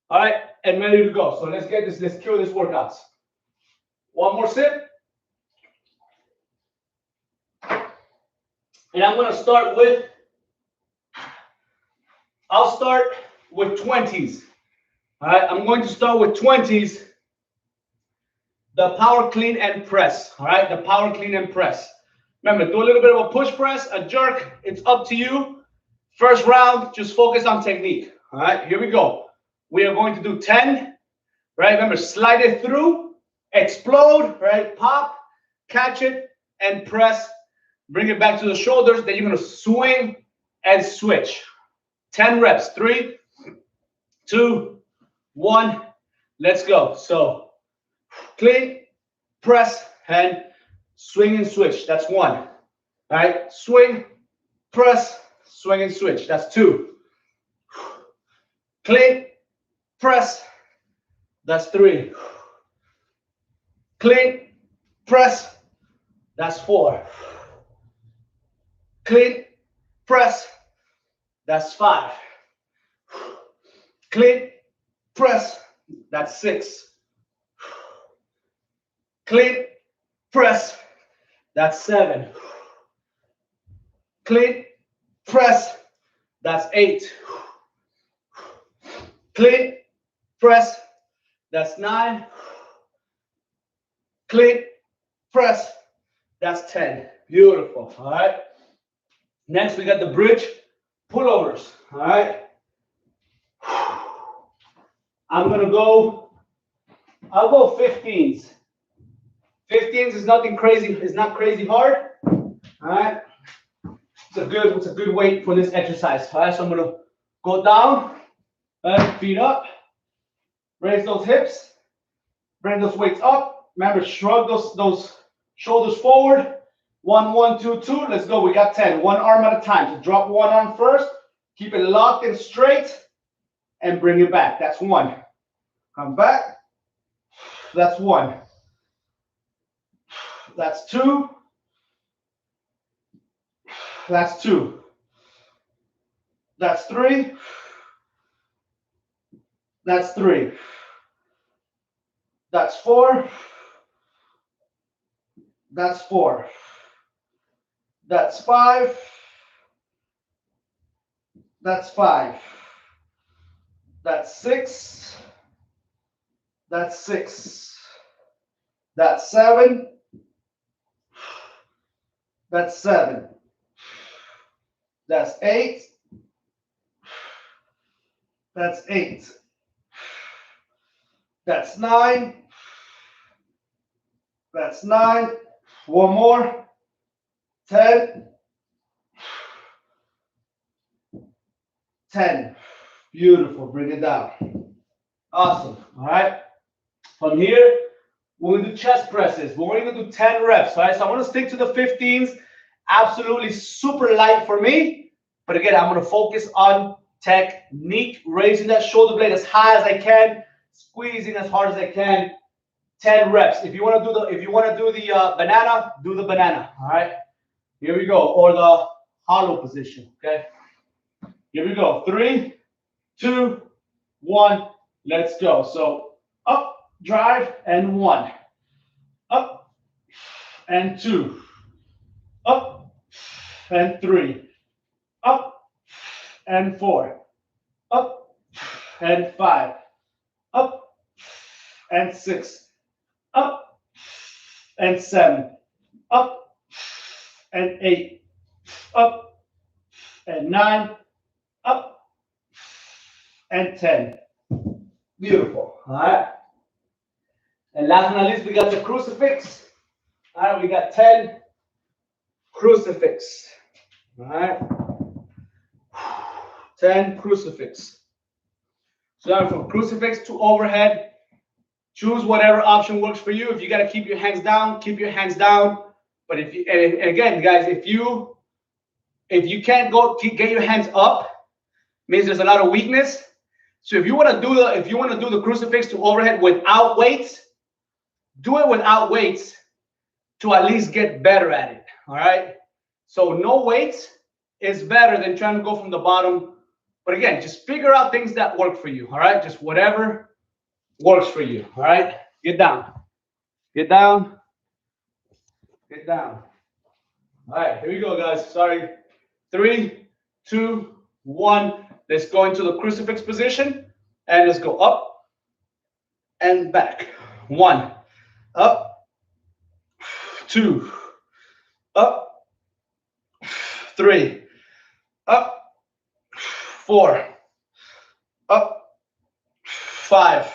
All right, and ready to go. So let's get this, let's kill this workouts. One more sip. And I'm going to start with, I'll start with 20s. All right, I'm going to start with 20s. The power clean and press. All right, the power clean and press. Remember, do a little bit of a push press, a jerk. It's up to you. First round, just focus on technique. All right, here we go. We are going to do 10. Right, remember, slide it through, explode, right, pop, catch it, and press. Bring it back to the shoulders. Then you're going to swing and switch. 10 reps. 3, 2, 1. Let's go. So clean, press, and swing and switch. That's 1. All right. Swing, press, swing and switch. That's 2. Clean, press. That's 3. Clean, press. That's 4. Clean, press. That's 5. Clean, press. That's 6. Clean, press. That's 7. Clean, press. That's 8. Clean, press. That's 9. Clean, press. That's 10. Beautiful. All right. Next, we got the bridge pullovers. All right. I'll go 15s. 15s is nothing crazy. It's not crazy hard. All right. It's a good weight for this exercise. All right. So I'm gonna go down, feet up, raise those hips, bring those weights up. Remember, shrug those shoulders forward. 1, 1, 2, 2. Let's go. We got 10. One arm at a time. So drop one arm first. Keep it locked and straight, and bring it back. That's 1. Come back. That's 1. That's 2. That's 2. That's 3. That's 3. That's 4. That's 4. That's 5. That's 5. That's 6. That's 6. That's 7. That's 7. That's 8. That's 8. That's 9. That's 9. One more. 10. 10. Beautiful. Bring it down. Awesome. All right. From here, we're going to do chest presses. We're going to do 10 reps. All right. So I'm going to stick to the 15s. Absolutely super light for me. But again, I'm going to focus on technique, raising that shoulder blade as high as I can, squeezing as hard as I can. 10 reps. If you want to do the banana, do the banana. All right. Here we go. Or the hollow position. Okay. Here we go. 3, 2, 1. Let's go. So up, drive, and 1. Up and 2. Up and 3. Up and 4. Up and 5. Up and 6. Up and 7, up and 8, up and 9, up and 10. Beautiful. All right. And last but not least, we got the crucifix. All right, we got 10 crucifix. All right. 10 crucifix. So now from crucifix to overhead, choose whatever option works for you. If you got to keep your hands down, keep your hands down. But if you, and again, guys, if you can't get your hands up, means there's a lot of weakness. So if you want to do the crucifix to overhead without weights, do it without weights to at least get better at it. All right. So no weights is better than trying to go from the bottom. But again, just figure out things that work for you. All right. Just whatever works for you. All right. Get down. Get down. Get down. All right. Here we go, guys. Sorry. 3, 2, 1. Let's go into the crucifix position. And let's go up and back. 1. Up. 2. Up. 3. Up. 4. Up. 5.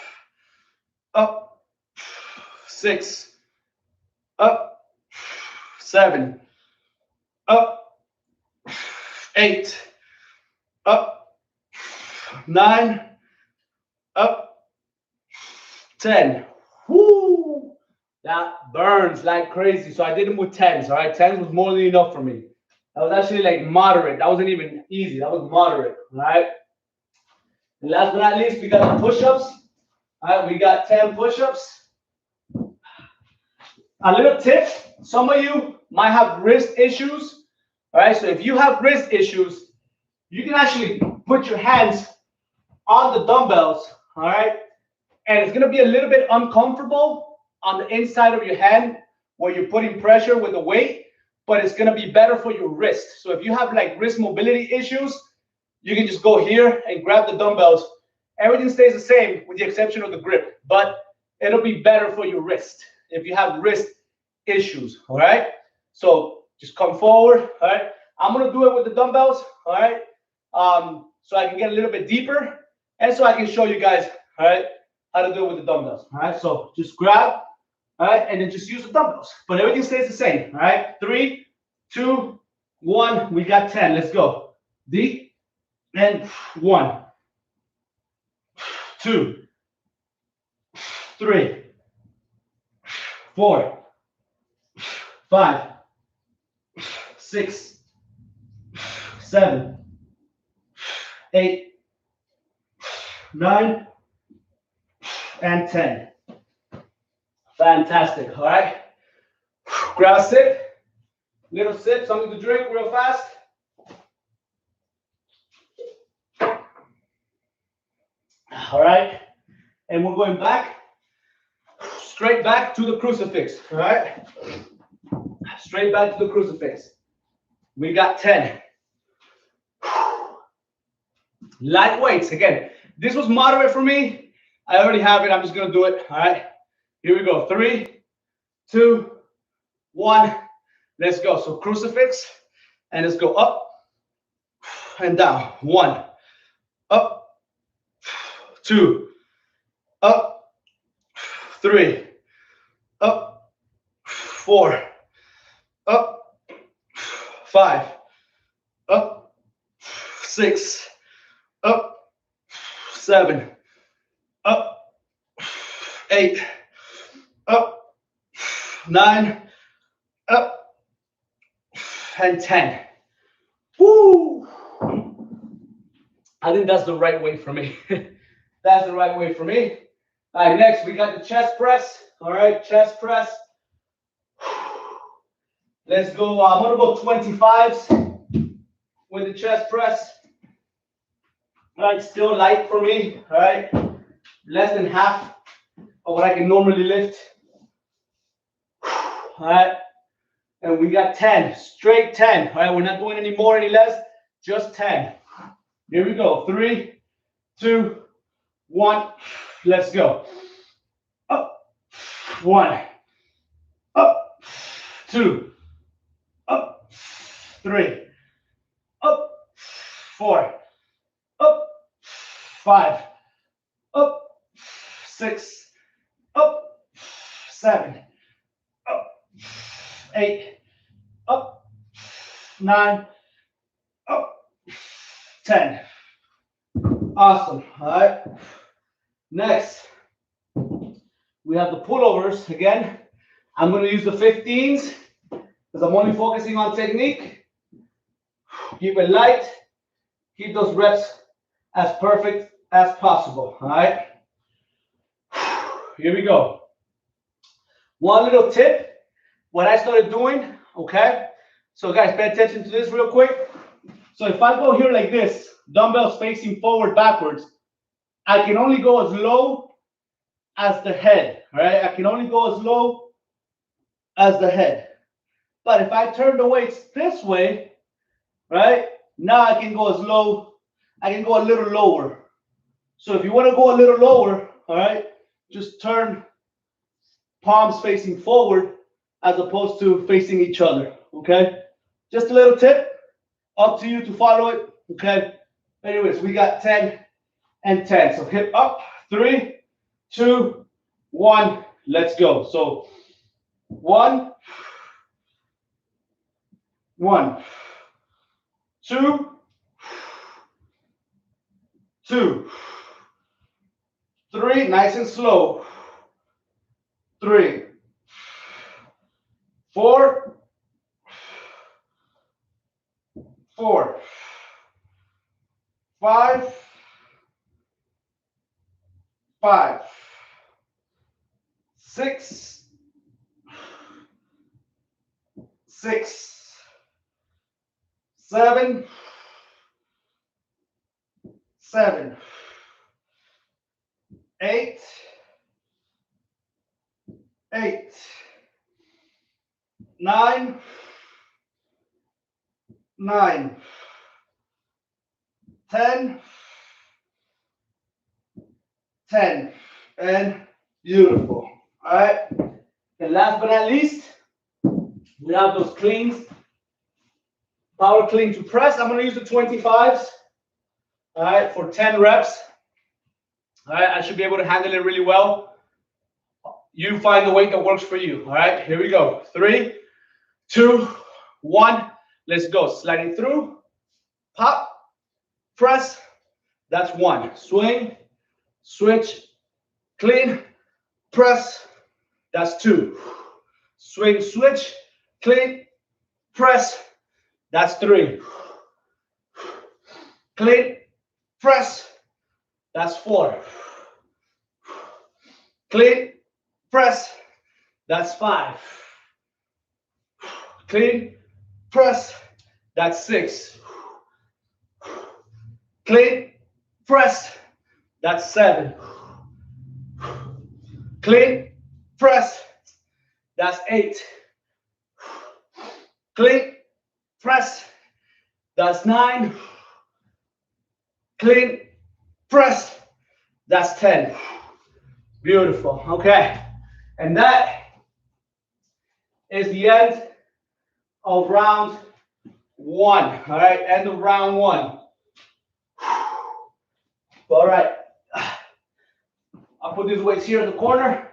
Up. 6. Up. 7. Up. 8. Up. 9. Up. 10. Woo! That burns like crazy. So I did them with 10s. All right, 10s was more than enough for me. That was actually like moderate. That wasn't even easy. That was moderate. All right. And last but not least, we got the push-ups. All right, we got 10 push-ups. A little tip: some of you might have wrist issues. All right, so if you have wrist issues, you can actually put your hands on the dumbbells. All right, and it's gonna be a little bit uncomfortable on the inside of your hand where you're putting pressure with the weight, but it's gonna be better for your wrist. So if you have like wrist mobility issues, you can just go here and grab the dumbbells. Everything stays the same with the exception of the grip, but it'll be better for your wrist if you have wrist issues. All right, so just come forward. All right, I'm gonna do it with the dumbbells. All right, so I can get a little bit deeper and so I can show you guys, all right, how to do it with the dumbbells. All right, so just grab, all right, and then just use the dumbbells, but everything stays the same. All right, 3, 2, 1. We got 10. Let's go. Deep and 1, 2, 3, 4, 5, 6, 7, 8, 9, and 10. Fantastic. All right. Grab a sip, little sip, something to drink real fast. All right. And we're going back, straight back to the crucifix. All right. Straight back to the crucifix. We got 10. Light weights. Again, this was moderate for me. I already have it. I'm just going to do it. All right. Here we go. 3, 2, 1. Let's go. So crucifix. And let's go up and down. 1. Up. 2. Up. 3. Up. 4. Up. 5. Up. 6. Up. 7. Up. 8. Up. 9. Up. And 10. Woo! I think that's the right way for me. That's the right way for me. All right, next we got the chest press. All right, chest press. Let's go. I'm gonna go 25s with the chest press. All right, still light for me. All right, less than half of what I can normally lift. All right, and we got 10, straight 10. All right, we're not doing any more, any less, just 10. Here we go. 3, 2, 1. Let's go. Up. 1, up, 2, up, 3, up, 4, up, 5, up, 6, up, 7, up, 8, up, 9, up, 10. Awesome. All right. Next, we have the pullovers. Again, I'm going to use the 15s because I'm only focusing on technique. Keep it light. Keep those reps as perfect as possible. All right. Here we go. One little tip. What I started doing, okay? So guys, pay attention to this real quick. So if I go here like this, dumbbells facing forward, backwards, I can only go as low as the head, right? I can only go as low as the head. But if I turn the weights this way, right? Now I can go as low, I can go a little lower. So if you want to go a little lower, all right, just turn palms facing forward as opposed to facing each other, okay? Just a little tip, up to you to follow it, okay? Anyways, we got 10 and 10. So hip up, 3, 2, 1, let's go. So 1, 1, 2, 2, 3, nice and slow. 3, 4, 4, 5, 5, 6, 6, 7, 7, 8, 8, 9, 9, 10, 10, and beautiful. All right. And last but not least, we have those cleans. Power clean to press. I'm going to use the 25s. All right, for 10 reps. All right, I should be able to handle it really well. You find the weight that works for you. All right, here we go. 3, 2, 1. Let's go. Slide it through. Pop. Press. That's 1. Swing. Switch. Clean. Press. That's 2. Swing. Switch. Clean. Press. That's 3. Clean. Press. That's 4. Clean. Press. That's 5. Clean. Press. That's 6. Clean. Press. That's 7. Clean. Press. That's 8. Clean. Press. That's 9. Clean. Press. That's 10. Beautiful. Okay. And that is the end of round 1. All right. End of round 1. All right. I'll put these weights here in the corner.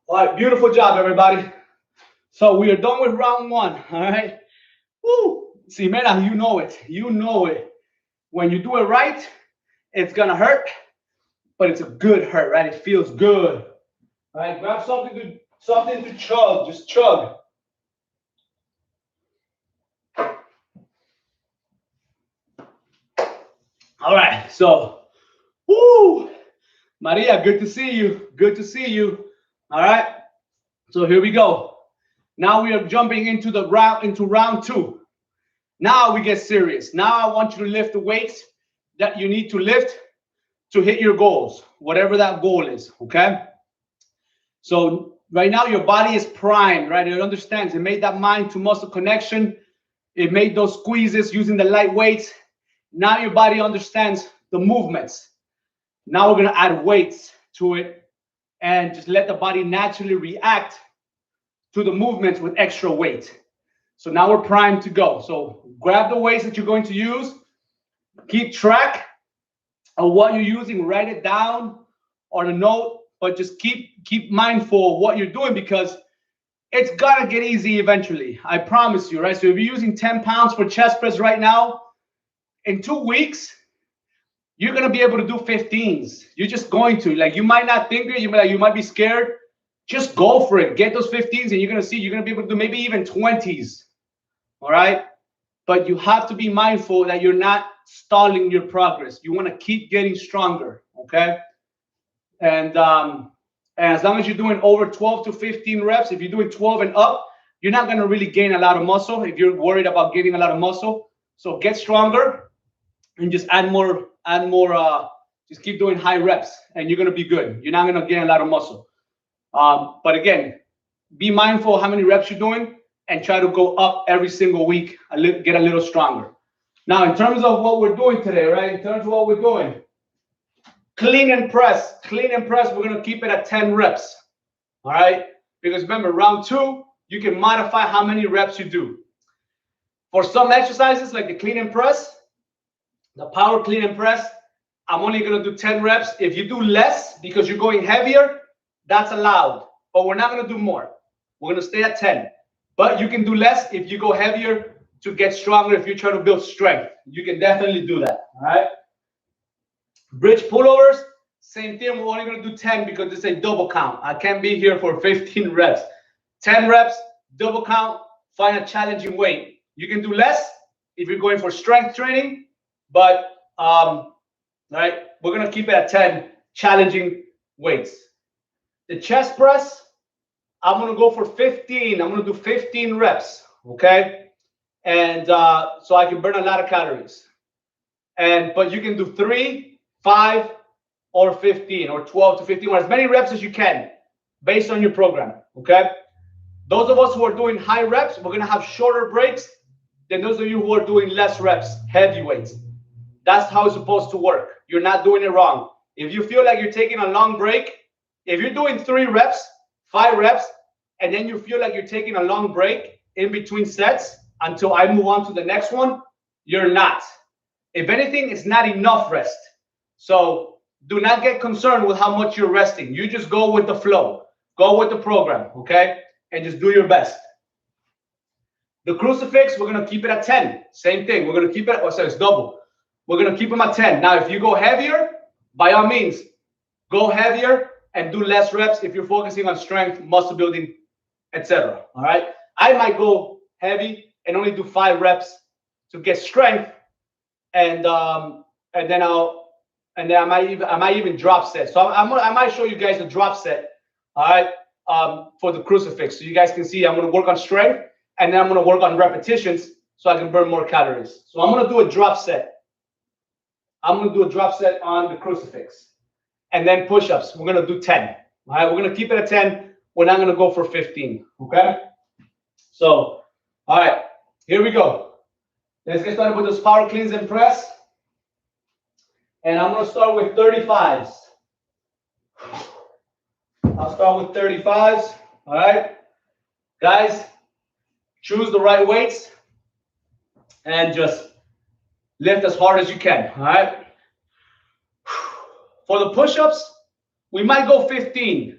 All right. Beautiful job, everybody. So we are done with round 1. All right. Woo. See, man, you know it. You know it. When you do it right, it's going to hurt, but it's a good hurt, right? It feels good. All right. Grab something to chug. Just chug. All right. So, woo. Maria, good to see you. Good to see you. All right. So here we go. Now we are jumping into round 2. Now we get serious. Now I want you to lift the weights that you need to lift to hit your goals, whatever that goal is, okay? So right now your body is primed, right? It understands. It made that mind to muscle connection. It made those squeezes using the light weights. Now your body understands the movements. Now we're gonna add weights to it and just let the body naturally react to the movements with extra weight. So now we're primed to go. So grab the weights that you're going to use, keep track of what you're using, write it down on a note, but just keep mindful of what you're doing, because it's gonna get easy eventually. I promise you, right? So if you're using 10 pounds for chest press right now, in 2 weeks, you're gonna be able to do 15s. You're just going to. Like, you might not think it, you might be scared. Just go for it. Get those 15s, and you're gonna see you're gonna be able to do maybe even 20s. All right. But you have to be mindful that you're not stalling your progress. You want to keep getting stronger. Okay. And as long as you're doing over 12 to 15 reps, if you're doing 12 and up, you're not going to really gain a lot of muscle if you're worried about gaining a lot of muscle. So get stronger and just add more, just keep doing high reps, and you're going to be good. You're not going to gain a lot of muscle. But again, be mindful of how many reps you're doing, and try to go up every single week, get a little stronger. Now, in terms of what we're doing today, right? In terms of what we're doing, clean and press. Clean and press, we're going to keep it at 10 reps. All right? Because remember, round 2, you can modify how many reps you do. For some exercises, like the clean and press, the power clean and press, I'm only going to do 10 reps. If you do less because you're going heavier, that's allowed. But we're not going to do more. We're going to stay at 10. But you can do less if you go heavier to get stronger. If you're trying to build strength, you can definitely do that. All right. Bridge pullovers, same thing. We're only going to do 10 because it's a double count. I can't be here for 15 reps. 10 reps, double count, find a challenging weight. You can do less if you're going for strength training, but all right, we're going to keep it at 10 challenging weights. The chest press, I'm going to go for 15. I'm going to do 15 reps, okay? And so I can burn a lot of calories. But you can do 3, 5, or 15, or 12 to 15, or as many reps as you can based on your program, okay? Those of us who are doing high reps, we're going to have shorter breaks than those of you who are doing less reps, heavy weights. That's how it's supposed to work. You're not doing it wrong. If you feel like you're taking a long break, if you're doing 3 reps, 5 reps, and then you feel like you're taking a long break in between sets until I move on to the next one, you're not. If anything, it's not enough rest. So do not get concerned with how much you're resting. You just go with the flow. Go with the program, okay? And just do your best. The crucifix, we're going to keep it at 10. Same thing. We're going to keep it, it's double. We're going to keep them at 10. Now, if you go heavier, by all means, go heavier and do less reps if you're focusing on strength, muscle building, etc. All right. I might go heavy and only do 5 reps to get strength, and then I might even drop set. So I might show you guys the drop set. All right. For the crucifix, so you guys can see I'm going to work on strength, and then I'm going to work on repetitions so I can burn more calories. So I'm going to do a drop set. I'm going to do a drop set on the crucifix, and then push-ups. We're going to do 10. All right. We're going to keep it at 10. We're not going to go for 15. Okay. So, all right, here we go. Let's get started with those power cleans and press. And I'm going to start with 35s. I'll start with 35s. All right. Guys, choose the right weights and just lift as hard as you can. All right. For the push-ups, we might go 15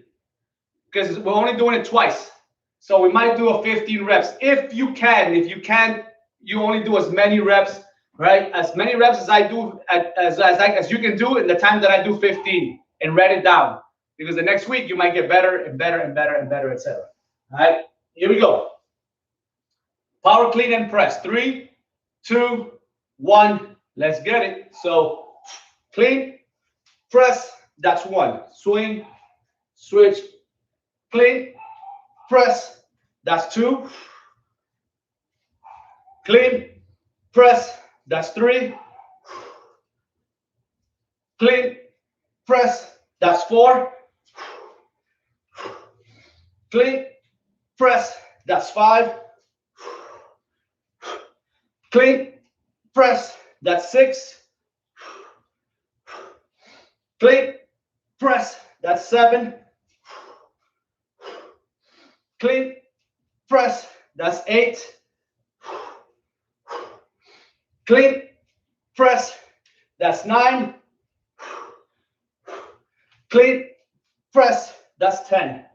because we're only doing it twice. So we might do a 15 reps. If you can, if you can't, you only do as many reps, right? As many reps as I do, as you can do in the time that I do 15, and write it down. Because the next week you might get better and better and better and better, etc. All right, here we go. Power clean and press. 3, 2, 1. Let's get it. So clean, press. That's 1. Swing, switch, clean, press. That's 2. Clean, press. That's 3. Clean, press. That's 4. Clean, press. That's 5. Clean, press. That's 6. Clean, press. That's 7. Clean, press, that's 8. Clean press, that's 9. Clean press, that's 10.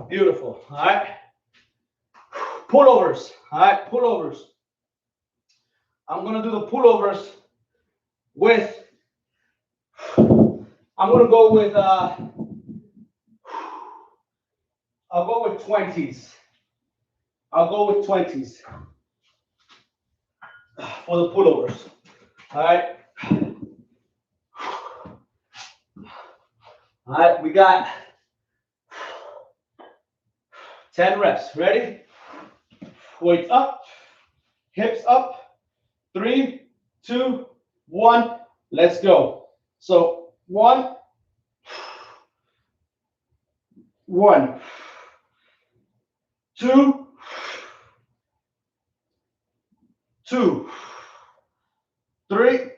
Beautiful. All right. Pullovers. All right, pullovers. I'm gonna do the pullovers with, I'm gonna go with I'll go with 20s. I'll go with 20s for the pullovers. All right. All right, we got 10 reps. Ready? Weights up, hips up. 3, 2, 1. Let's go. So 1, 2, 3,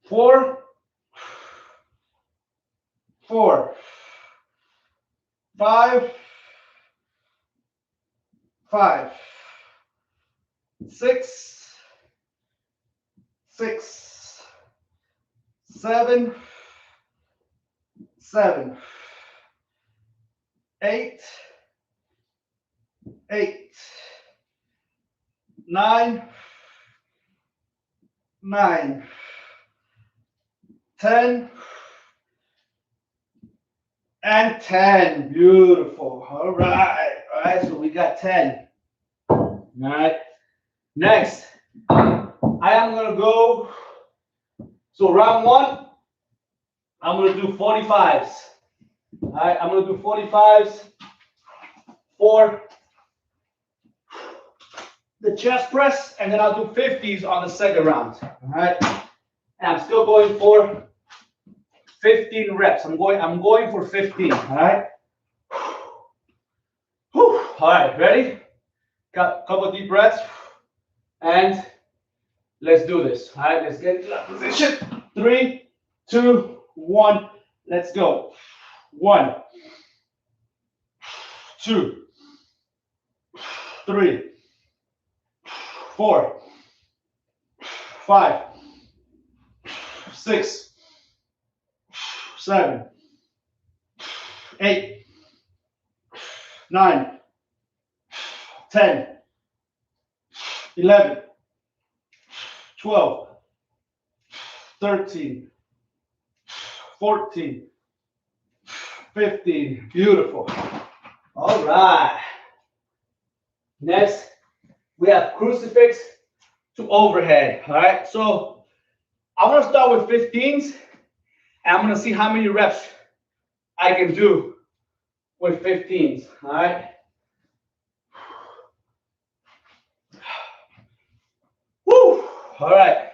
4, 5, 6, 7, 8, 9, 10, and 10. Beautiful. All right. All right. So we got 10. All right. Next, I am going to go. So round 1, I'm going to do 45s. All right. I'm going to do 45s for the chest press, and then I'll do 50s on the second round. All right. And I'm still going for 15 reps. I'm going for 15. All right. Whew. All right. Ready? Got a couple of deep breaths, and let's do this. All right. Let's get into that position. 3, 2, 1. Let's go. 1, 2, 3, 4, 5, 6, 7, 8, 9, 10, 11, 12, 13, 14, 15. Beautiful. All right. Next, we have crucifix to overhead. All right. So I'm going to start with 15s, and I'm going to see how many reps I can do with 15s. All right. Woo. All right.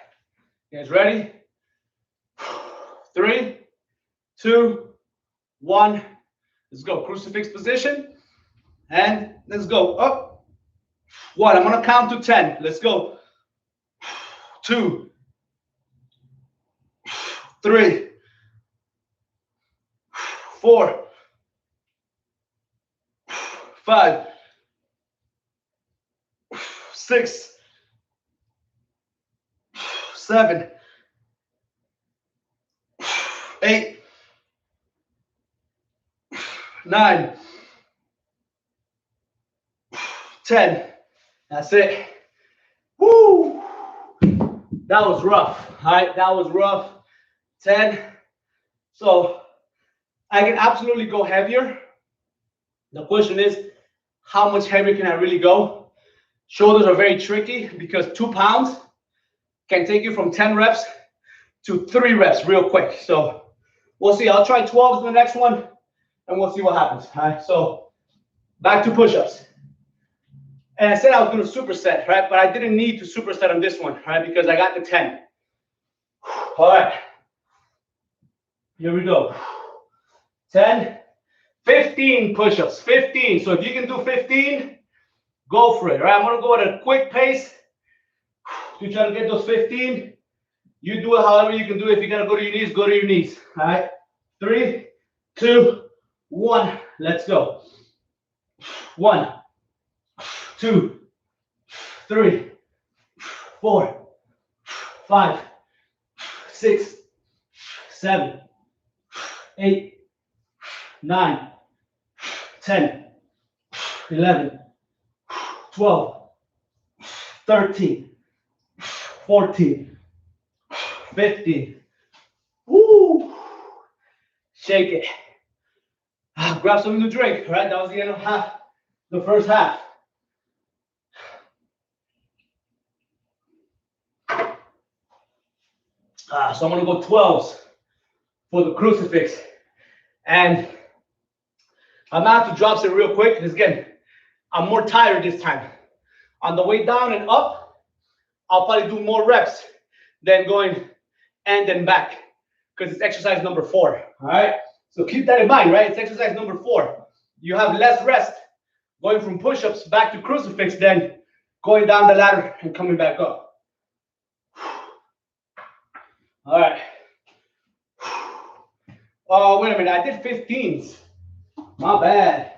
You guys ready? 3, 2, 1. Let's go. Crucifix position. And let's go. Up. 1. I'm going to count to 10. Let's go. 2, 3, 4, 5, 6, 7, 8, 9, 10. That's it. Woo! That was rough. All right, that was rough. 10. So I can absolutely go heavier. The question is, how much heavier can I really go? Shoulders are very tricky because 2 pounds can take you from 10 reps to 3 reps real quick. So we'll see. I'll try 12s in the next one, and we'll see what happens. All right, so back to push-ups. And I said I was doing a superset, right? But I didn't need to superset on this one, right? Because I got the 10. All right. Here we go. 10, 15 push-ups, 15. So if you can do 15, go for it, all right? I'm going to go at a quick pace to try to get those 15. You do it however you can do it. If you're going to go to your knees, go to your knees, all right? 3, 2, 1. Let's go. 1, 2, 3, 4, 5, 6, 7, 8, 9, 10, 11, 12, 13, 14, 15. Woo! Shake it. Grab something to drink. All right, that was the end of the first half. So I'm gonna go 12s for the crucifix, and I'm gonna have to drop it real quick because again, I'm more tired this time. On the way down and up, I'll probably do more reps than going and then back because it's exercise number 4. All right, so keep that in mind, right? It's exercise number 4. You have less rest going from push-ups back to crucifix than going down the ladder and coming back up. All right. Oh, wait a minute. I did 15s. My bad.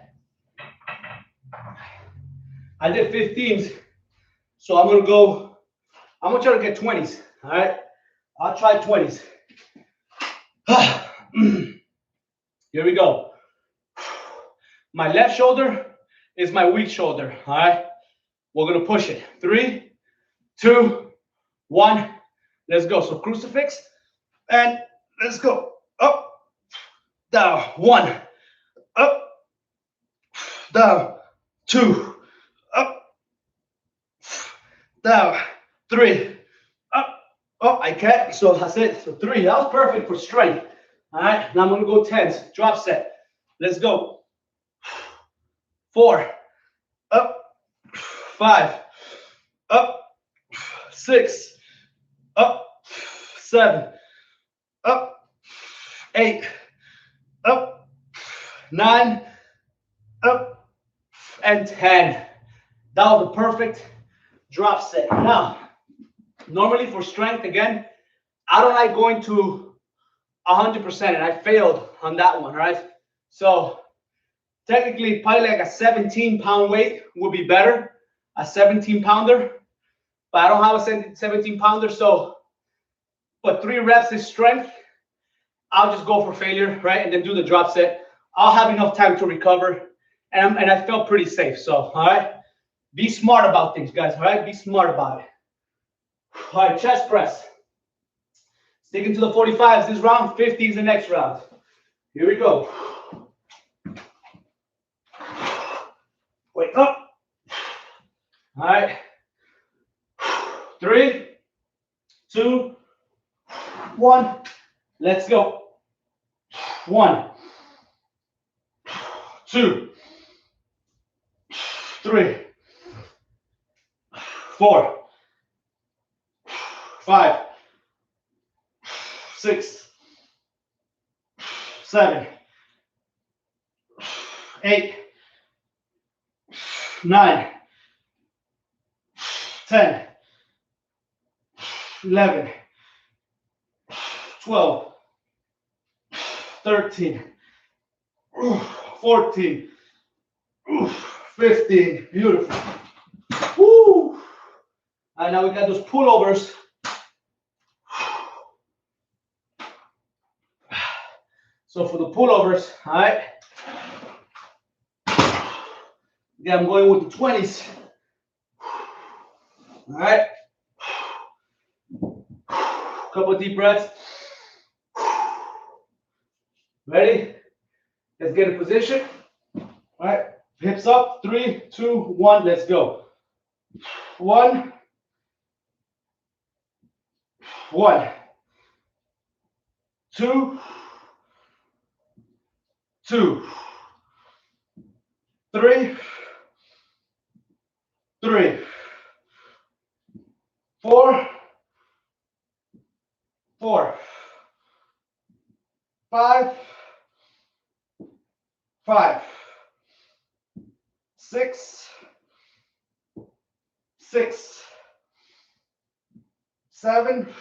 I did 15s. So I'm going to try to get 20s. All right. I'll try 20s. Here we go. My left shoulder is my weak shoulder. All right. We're going to push it. 3, 2, 1. Let's go. So crucifix. And let's go. Up, down. 1. Up, down. 2. Up, down. 3. Up. Oh, I can't. So that's it. So 3. That was perfect for strength. All right. Now I'm going to go 10s. Drop set. Let's go. 4. Up. 5. Up. 6. Up. 7. Up. 8. Up. 9. Up. And 10. That was the perfect drop set. Now, normally for strength, again, I don't like going to 100%, and I failed on that one, right? So technically, probably like a 17-pound weight would be better, a 17-pounder, but I don't have a 17-pounder, so but 3 reps is strength. I'll just go for failure, right, and then do the drop set. I'll have enough time to recover, and I felt pretty safe. So, all right, be smart about things, guys. All right, be smart about it. All right, chest press. Sticking to the 45s this round, 50s the next round. Here we go. Wait up. All right. 3, 2, 1. Let's go. 1, 2, 3, 4, 5, 6, 7, 8, 9, 10, 11, 12, 13, 14, 15. Beautiful. Woo. And now we got those pullovers. So for the pullovers, all right. Yeah, I'm going with the 20s. All right. Couple of deep breaths. Ready? Let's get in position. All right. Hips up. 3, 2, 1. Let's go. 1. 1. 2. 2. 3. 3. 4. 4. 5. 5. 6. 6. 7.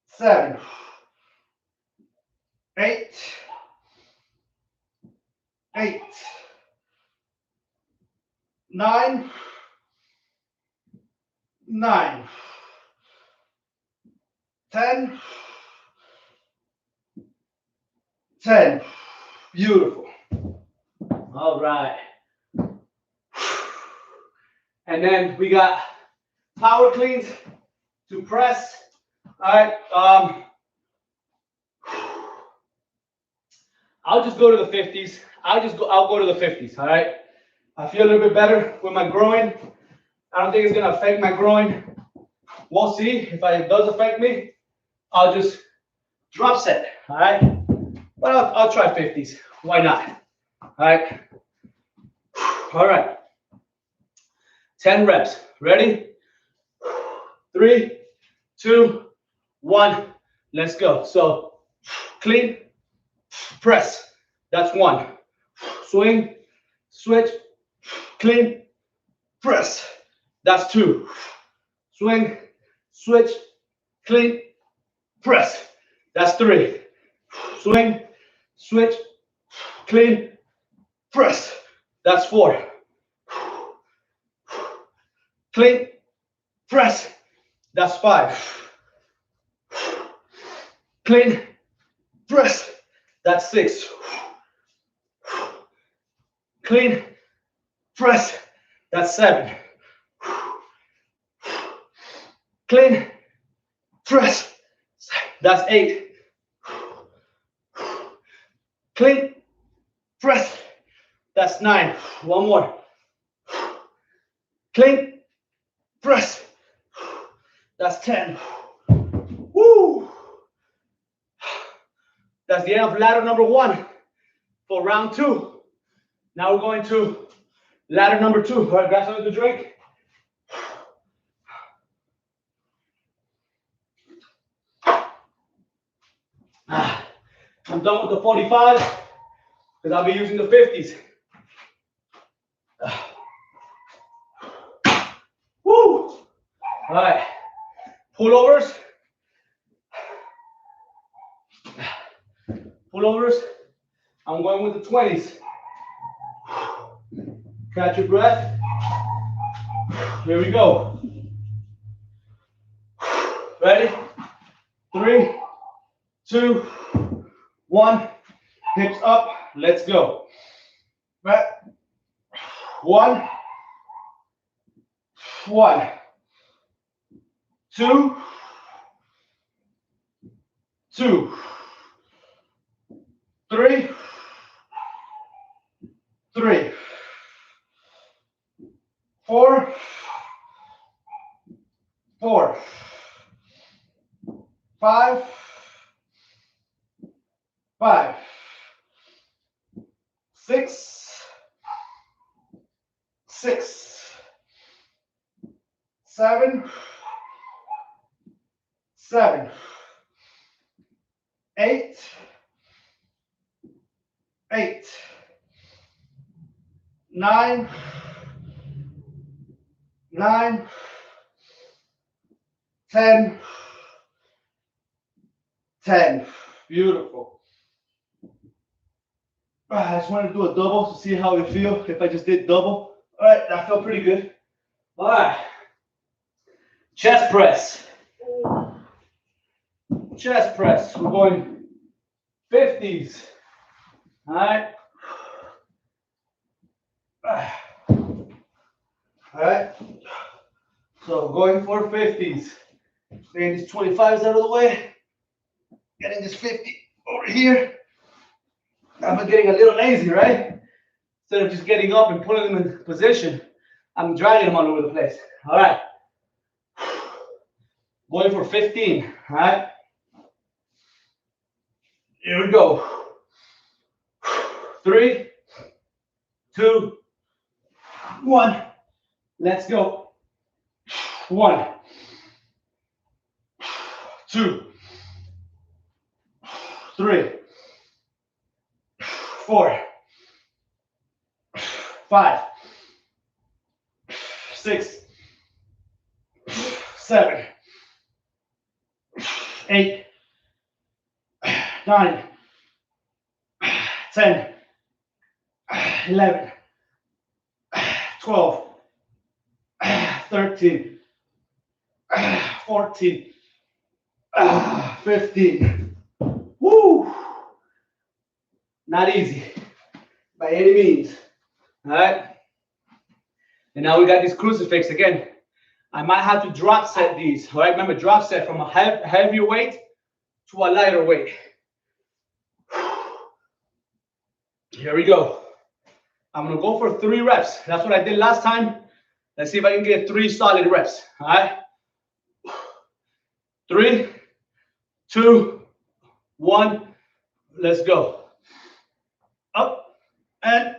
7. 8, 8, 9, 9, 10, 10. Beautiful. All right. And then we got power cleans to press. All right. I'll just go to the 50s. I'll go to the 50s. All right. I feel a little bit better with my groin. I don't think it's gonna affect my groin. We'll see if it does affect me. I'll just drop set. All right. But I'll try 50s. Why not? All right. All right. 10 reps. Ready? 3, 2, 1. Let's go. So clean, press. That's 1. Swing, switch, clean, press. That's 2. Swing, switch, clean, press. That's 3. Swing, switch, clean, press. That's 4. Clean, press. That's 5. Clean, press. That's 6. Clean, press. That's 7. Clean, press. That's 8. Clean, press. That's 9. One more. Clean, press. That's 10. Woo! That's the end of ladder number 1 for round 2. Now we're going to ladder number 2. All right, grab something to drink. I'm done with the 45 because I'll be using the 50s. Woo! All right, pullovers. Pullovers. I'm going with the 20s. Catch your breath. Here we go. Ready? 3, 2, 1. Hips up. Let's go. Right. 1, 1, 2, 2, 3, 3, 4, 4, 5, 5, 6, 6, 7, 7, 8, 8, 9, 9, 10, 10. Beautiful. I just wanted to do a double to see how it feels if I just did double. All right, that felt pretty good. All right. Chest press. Chest press. We're going 50s. All right. All right. So going for 50s. Getting these 25s out of the way. Getting this 50 over here. I'm getting a little lazy, right? Instead of just getting up and putting them in position, I'm dragging them all over the place. All right. Going for 15. All right. Here we go. 3, 2, 1. Let's go. 1, 2, 3, 4, 5, 6, 7, 8, 9, 10, 11, 12, 13, 14, 15. Woo! Not easy by any means. All right. And now we got this crucifix again. I might have to drop set these. All right. Remember, drop set from a heavier weight to a lighter weight. Here we go. I'm going to go for 3 reps. That's what I did last time. Let's see if I can get 3 solid reps. All right. 3, 2, 1. Let's go. Up and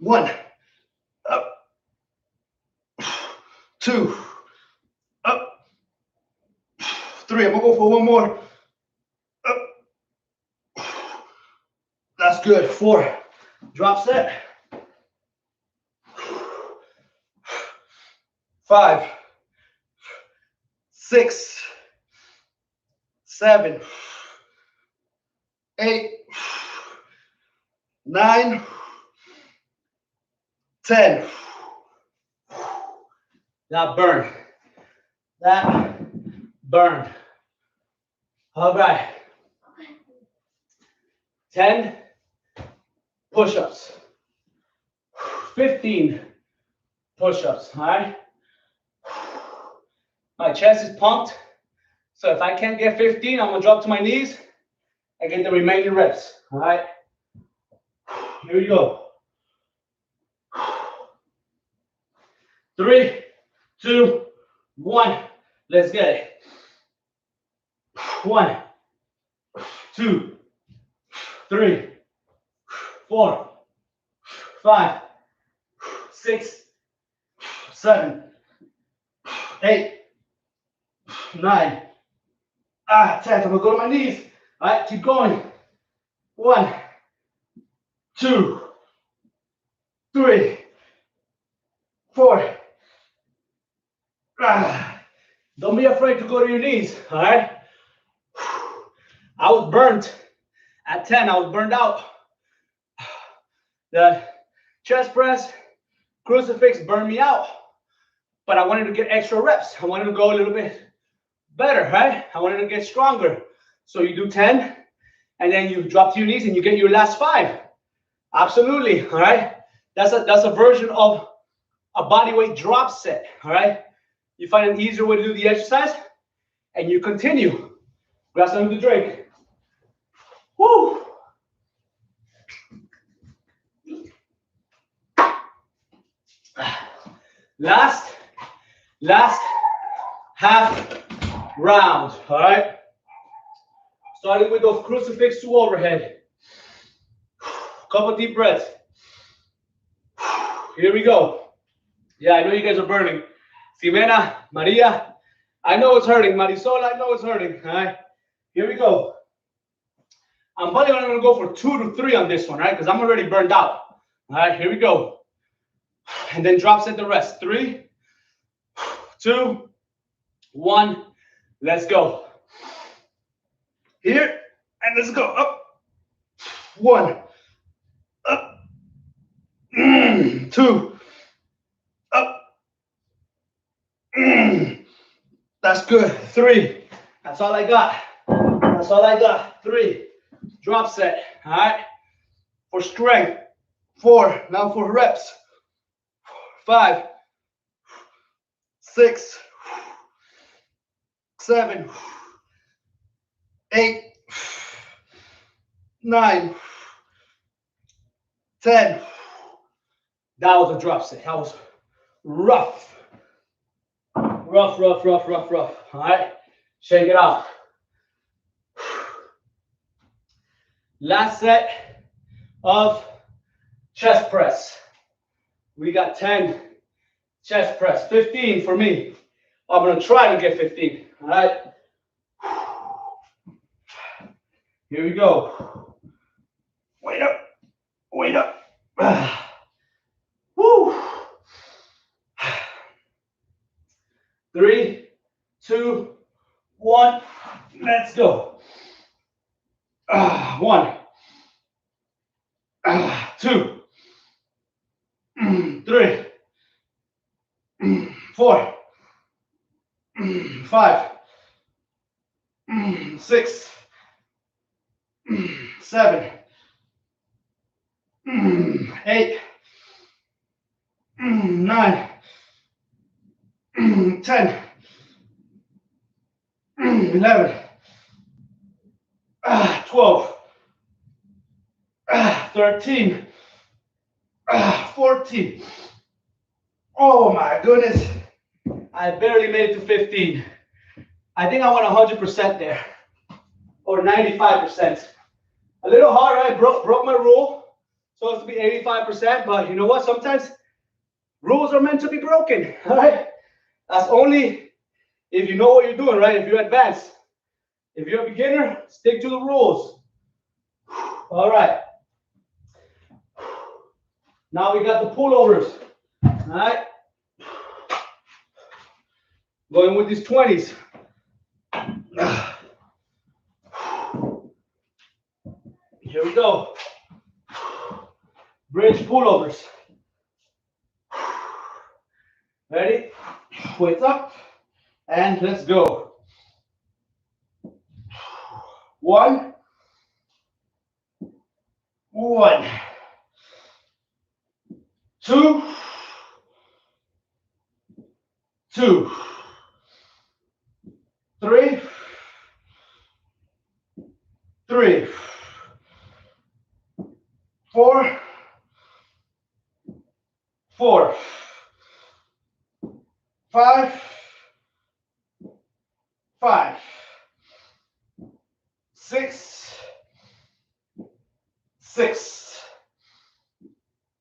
1. Up. 2. Up. 3. I'm going to go for 1 more. Up. That's good. 4. Drop set. 5, 6, 7, 8, 9, 10. That burn. That burn. All right. 10 push-ups. 15 push-ups. All right. My chest is pumped. So if I can't get 15, I'm gonna drop to my knees and get the remaining reps. All right. Here we go. 3, 2, 1. Let's get it. 1, 2, 3, 4, 5, 6, 7, 8, 9, 10. I'm gonna go to my knees. All right, keep going. 1, 2, 3, 4. Don't be afraid to go to your knees. All right. I was burnt at 10. I was burned out. The chest press, crucifix burned me out. But I wanted to get extra reps. I wanted to go a little bit better, right? I wanted to get stronger. So you do 10, and then you drop to your knees and you get your last 5. Absolutely, all right? That's a version of a body weight drop set, all right? You find an easier way to do the exercise, and you continue. Grab something to drink. Woo! Last half round, all right? Starting with those crucifix to overhead. Couple deep breaths. Here we go. Yeah, I know you guys are burning. Ximena, Maria, I know it's hurting. Marisol, I know it's hurting, all right? Here we go. I'm probably only gonna go for 2 to 3 on this one, right? Because I'm already burned out. All right, here we go. And then drop set the rest. 3, 2, 1. Let's go. Here, and let's go. Up. 1. Up. 2. Up. That's good. 3. That's all I got. That's all I got. 3. Drop set. All right. For strength. 4. Now for reps. 5, 6, 7, 8, 9, 10. That was a drop set. That was rough. Rough. All right. Shake it off. Last set of chest press. We got 10 chest press, 15 for me. I'm gonna try to get 15, all right? Here we go. Wait up. Woo. 3, 2, 1, let's go. 1, 2, 3, 4, 5, 6, 7, 8, 9, 10, 11, 12, 13, 14. Oh my goodness. I barely made it to 15. I think I went 100% there, or 95%. A little hard, right? Broke my rule. Supposed to be 85%, but you know what? Sometimes rules are meant to be broken, all right? That's only if you know what you're doing, right? If you're advanced. If you're a beginner, stick to the rules. All right. Now we got the pullovers, all right? Going with these 20s. Here we go. Bridge pullovers. Ready? Weights up. And let's go. 1, 1, 2, 2, 3, 3, 4, 4, 5, 5, 6, 6,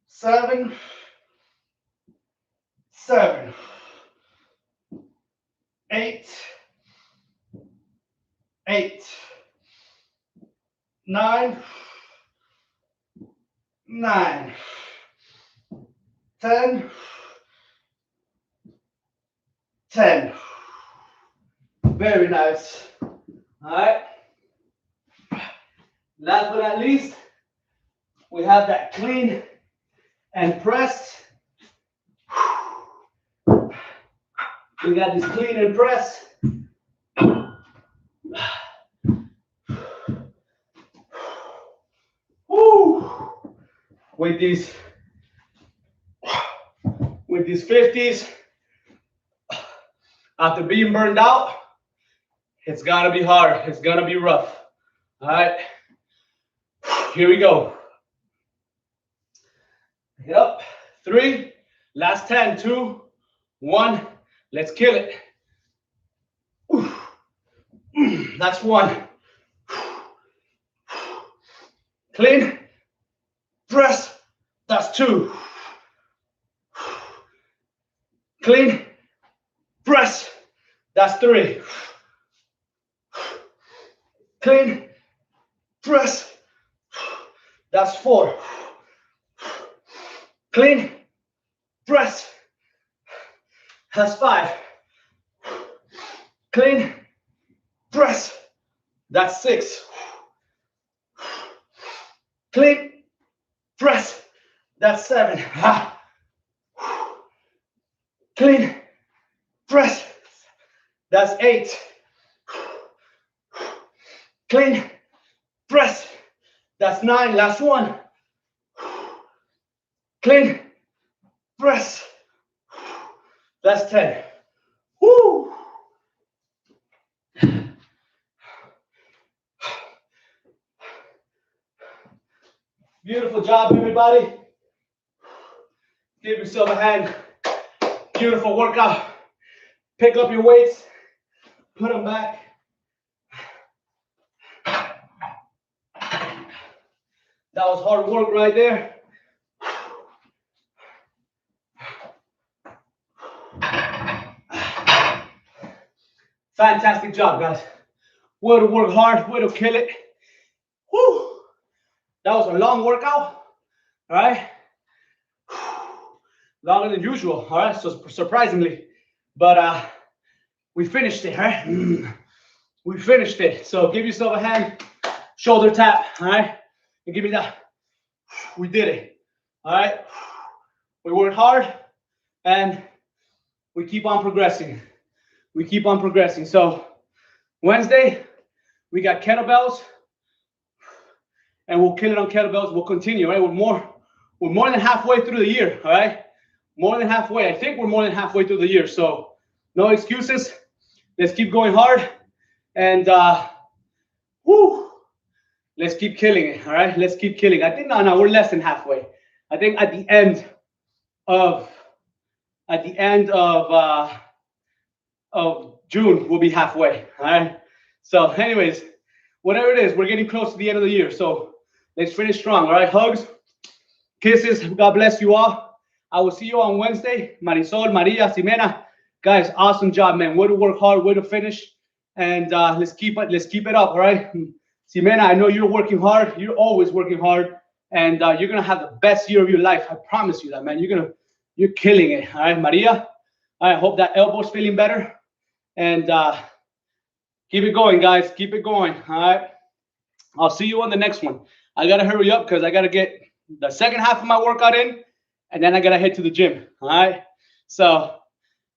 7, 7, 8, 8, 9, 9, 10, 10. Very nice. All right. Last but not least, we have that clean and press. We got this clean and press. Woo! With these 50s, after being burned out, it's gotta be hard. It's gonna be rough. All right. Here we go. Get up. 3. Last 10. 2, 1. Let's kill it. That's 1. Clean. Press. That's 2. Clean. Press. That's 3. Clean. Press. That's 4. Clean. Press. That's 5. Clean. Press. That's 6. Clean. Press. That's 7. Clean. Press. That's 8. Clean. Press. That's 9. Last 1. Clean. Press. That's 10. Woo! Beautiful job, everybody. Give yourself a hand. Beautiful workout. Pick up your weights. Put them back. That was hard work right there. Fantastic job, guys. Way to work hard, way to kill it. Woo! That was a long workout, all right? Longer than usual, all right? So surprisingly, but we finished it, all right? We finished it. So give yourself a hand, shoulder tap, all right? And give me that. We did it. All right. We worked hard and we keep on progressing. We keep on progressing. So Wednesday, we got kettlebells and we'll kill it on kettlebells. We'll continue, right? We're more than halfway through the year, all right? More than halfway. I think we're more than halfway through the year. So no excuses. Let's keep going hard. And let's keep killing it, all right? Let's keep killing. I think no, we're less than halfway. I think at the end of June, we'll be halfway, all right? So anyways, whatever it is, we're getting close to the end of the year. So let's finish strong, all right? Hugs, kisses, God bless you all. I will see you on Wednesday. Marisol, Maria, Ximena. Guys, awesome job, man. Way to work hard, way to finish. And let's keep it up, all right? Ximena, I know you're working hard. You're always working hard. And you're going to have the best year of your life. I promise you that, man. You're killing it, all right? Maria, I hope that elbow's feeling better. And keep it going, guys. Keep it going, all right? I'll see you on the next one. I got to hurry up because I got to get the second half of my workout in, and then I got to head to the gym, all right? So,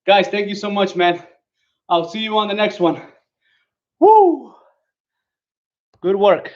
guys, thank you so much, man. I'll see you on the next one. Woo! Good work.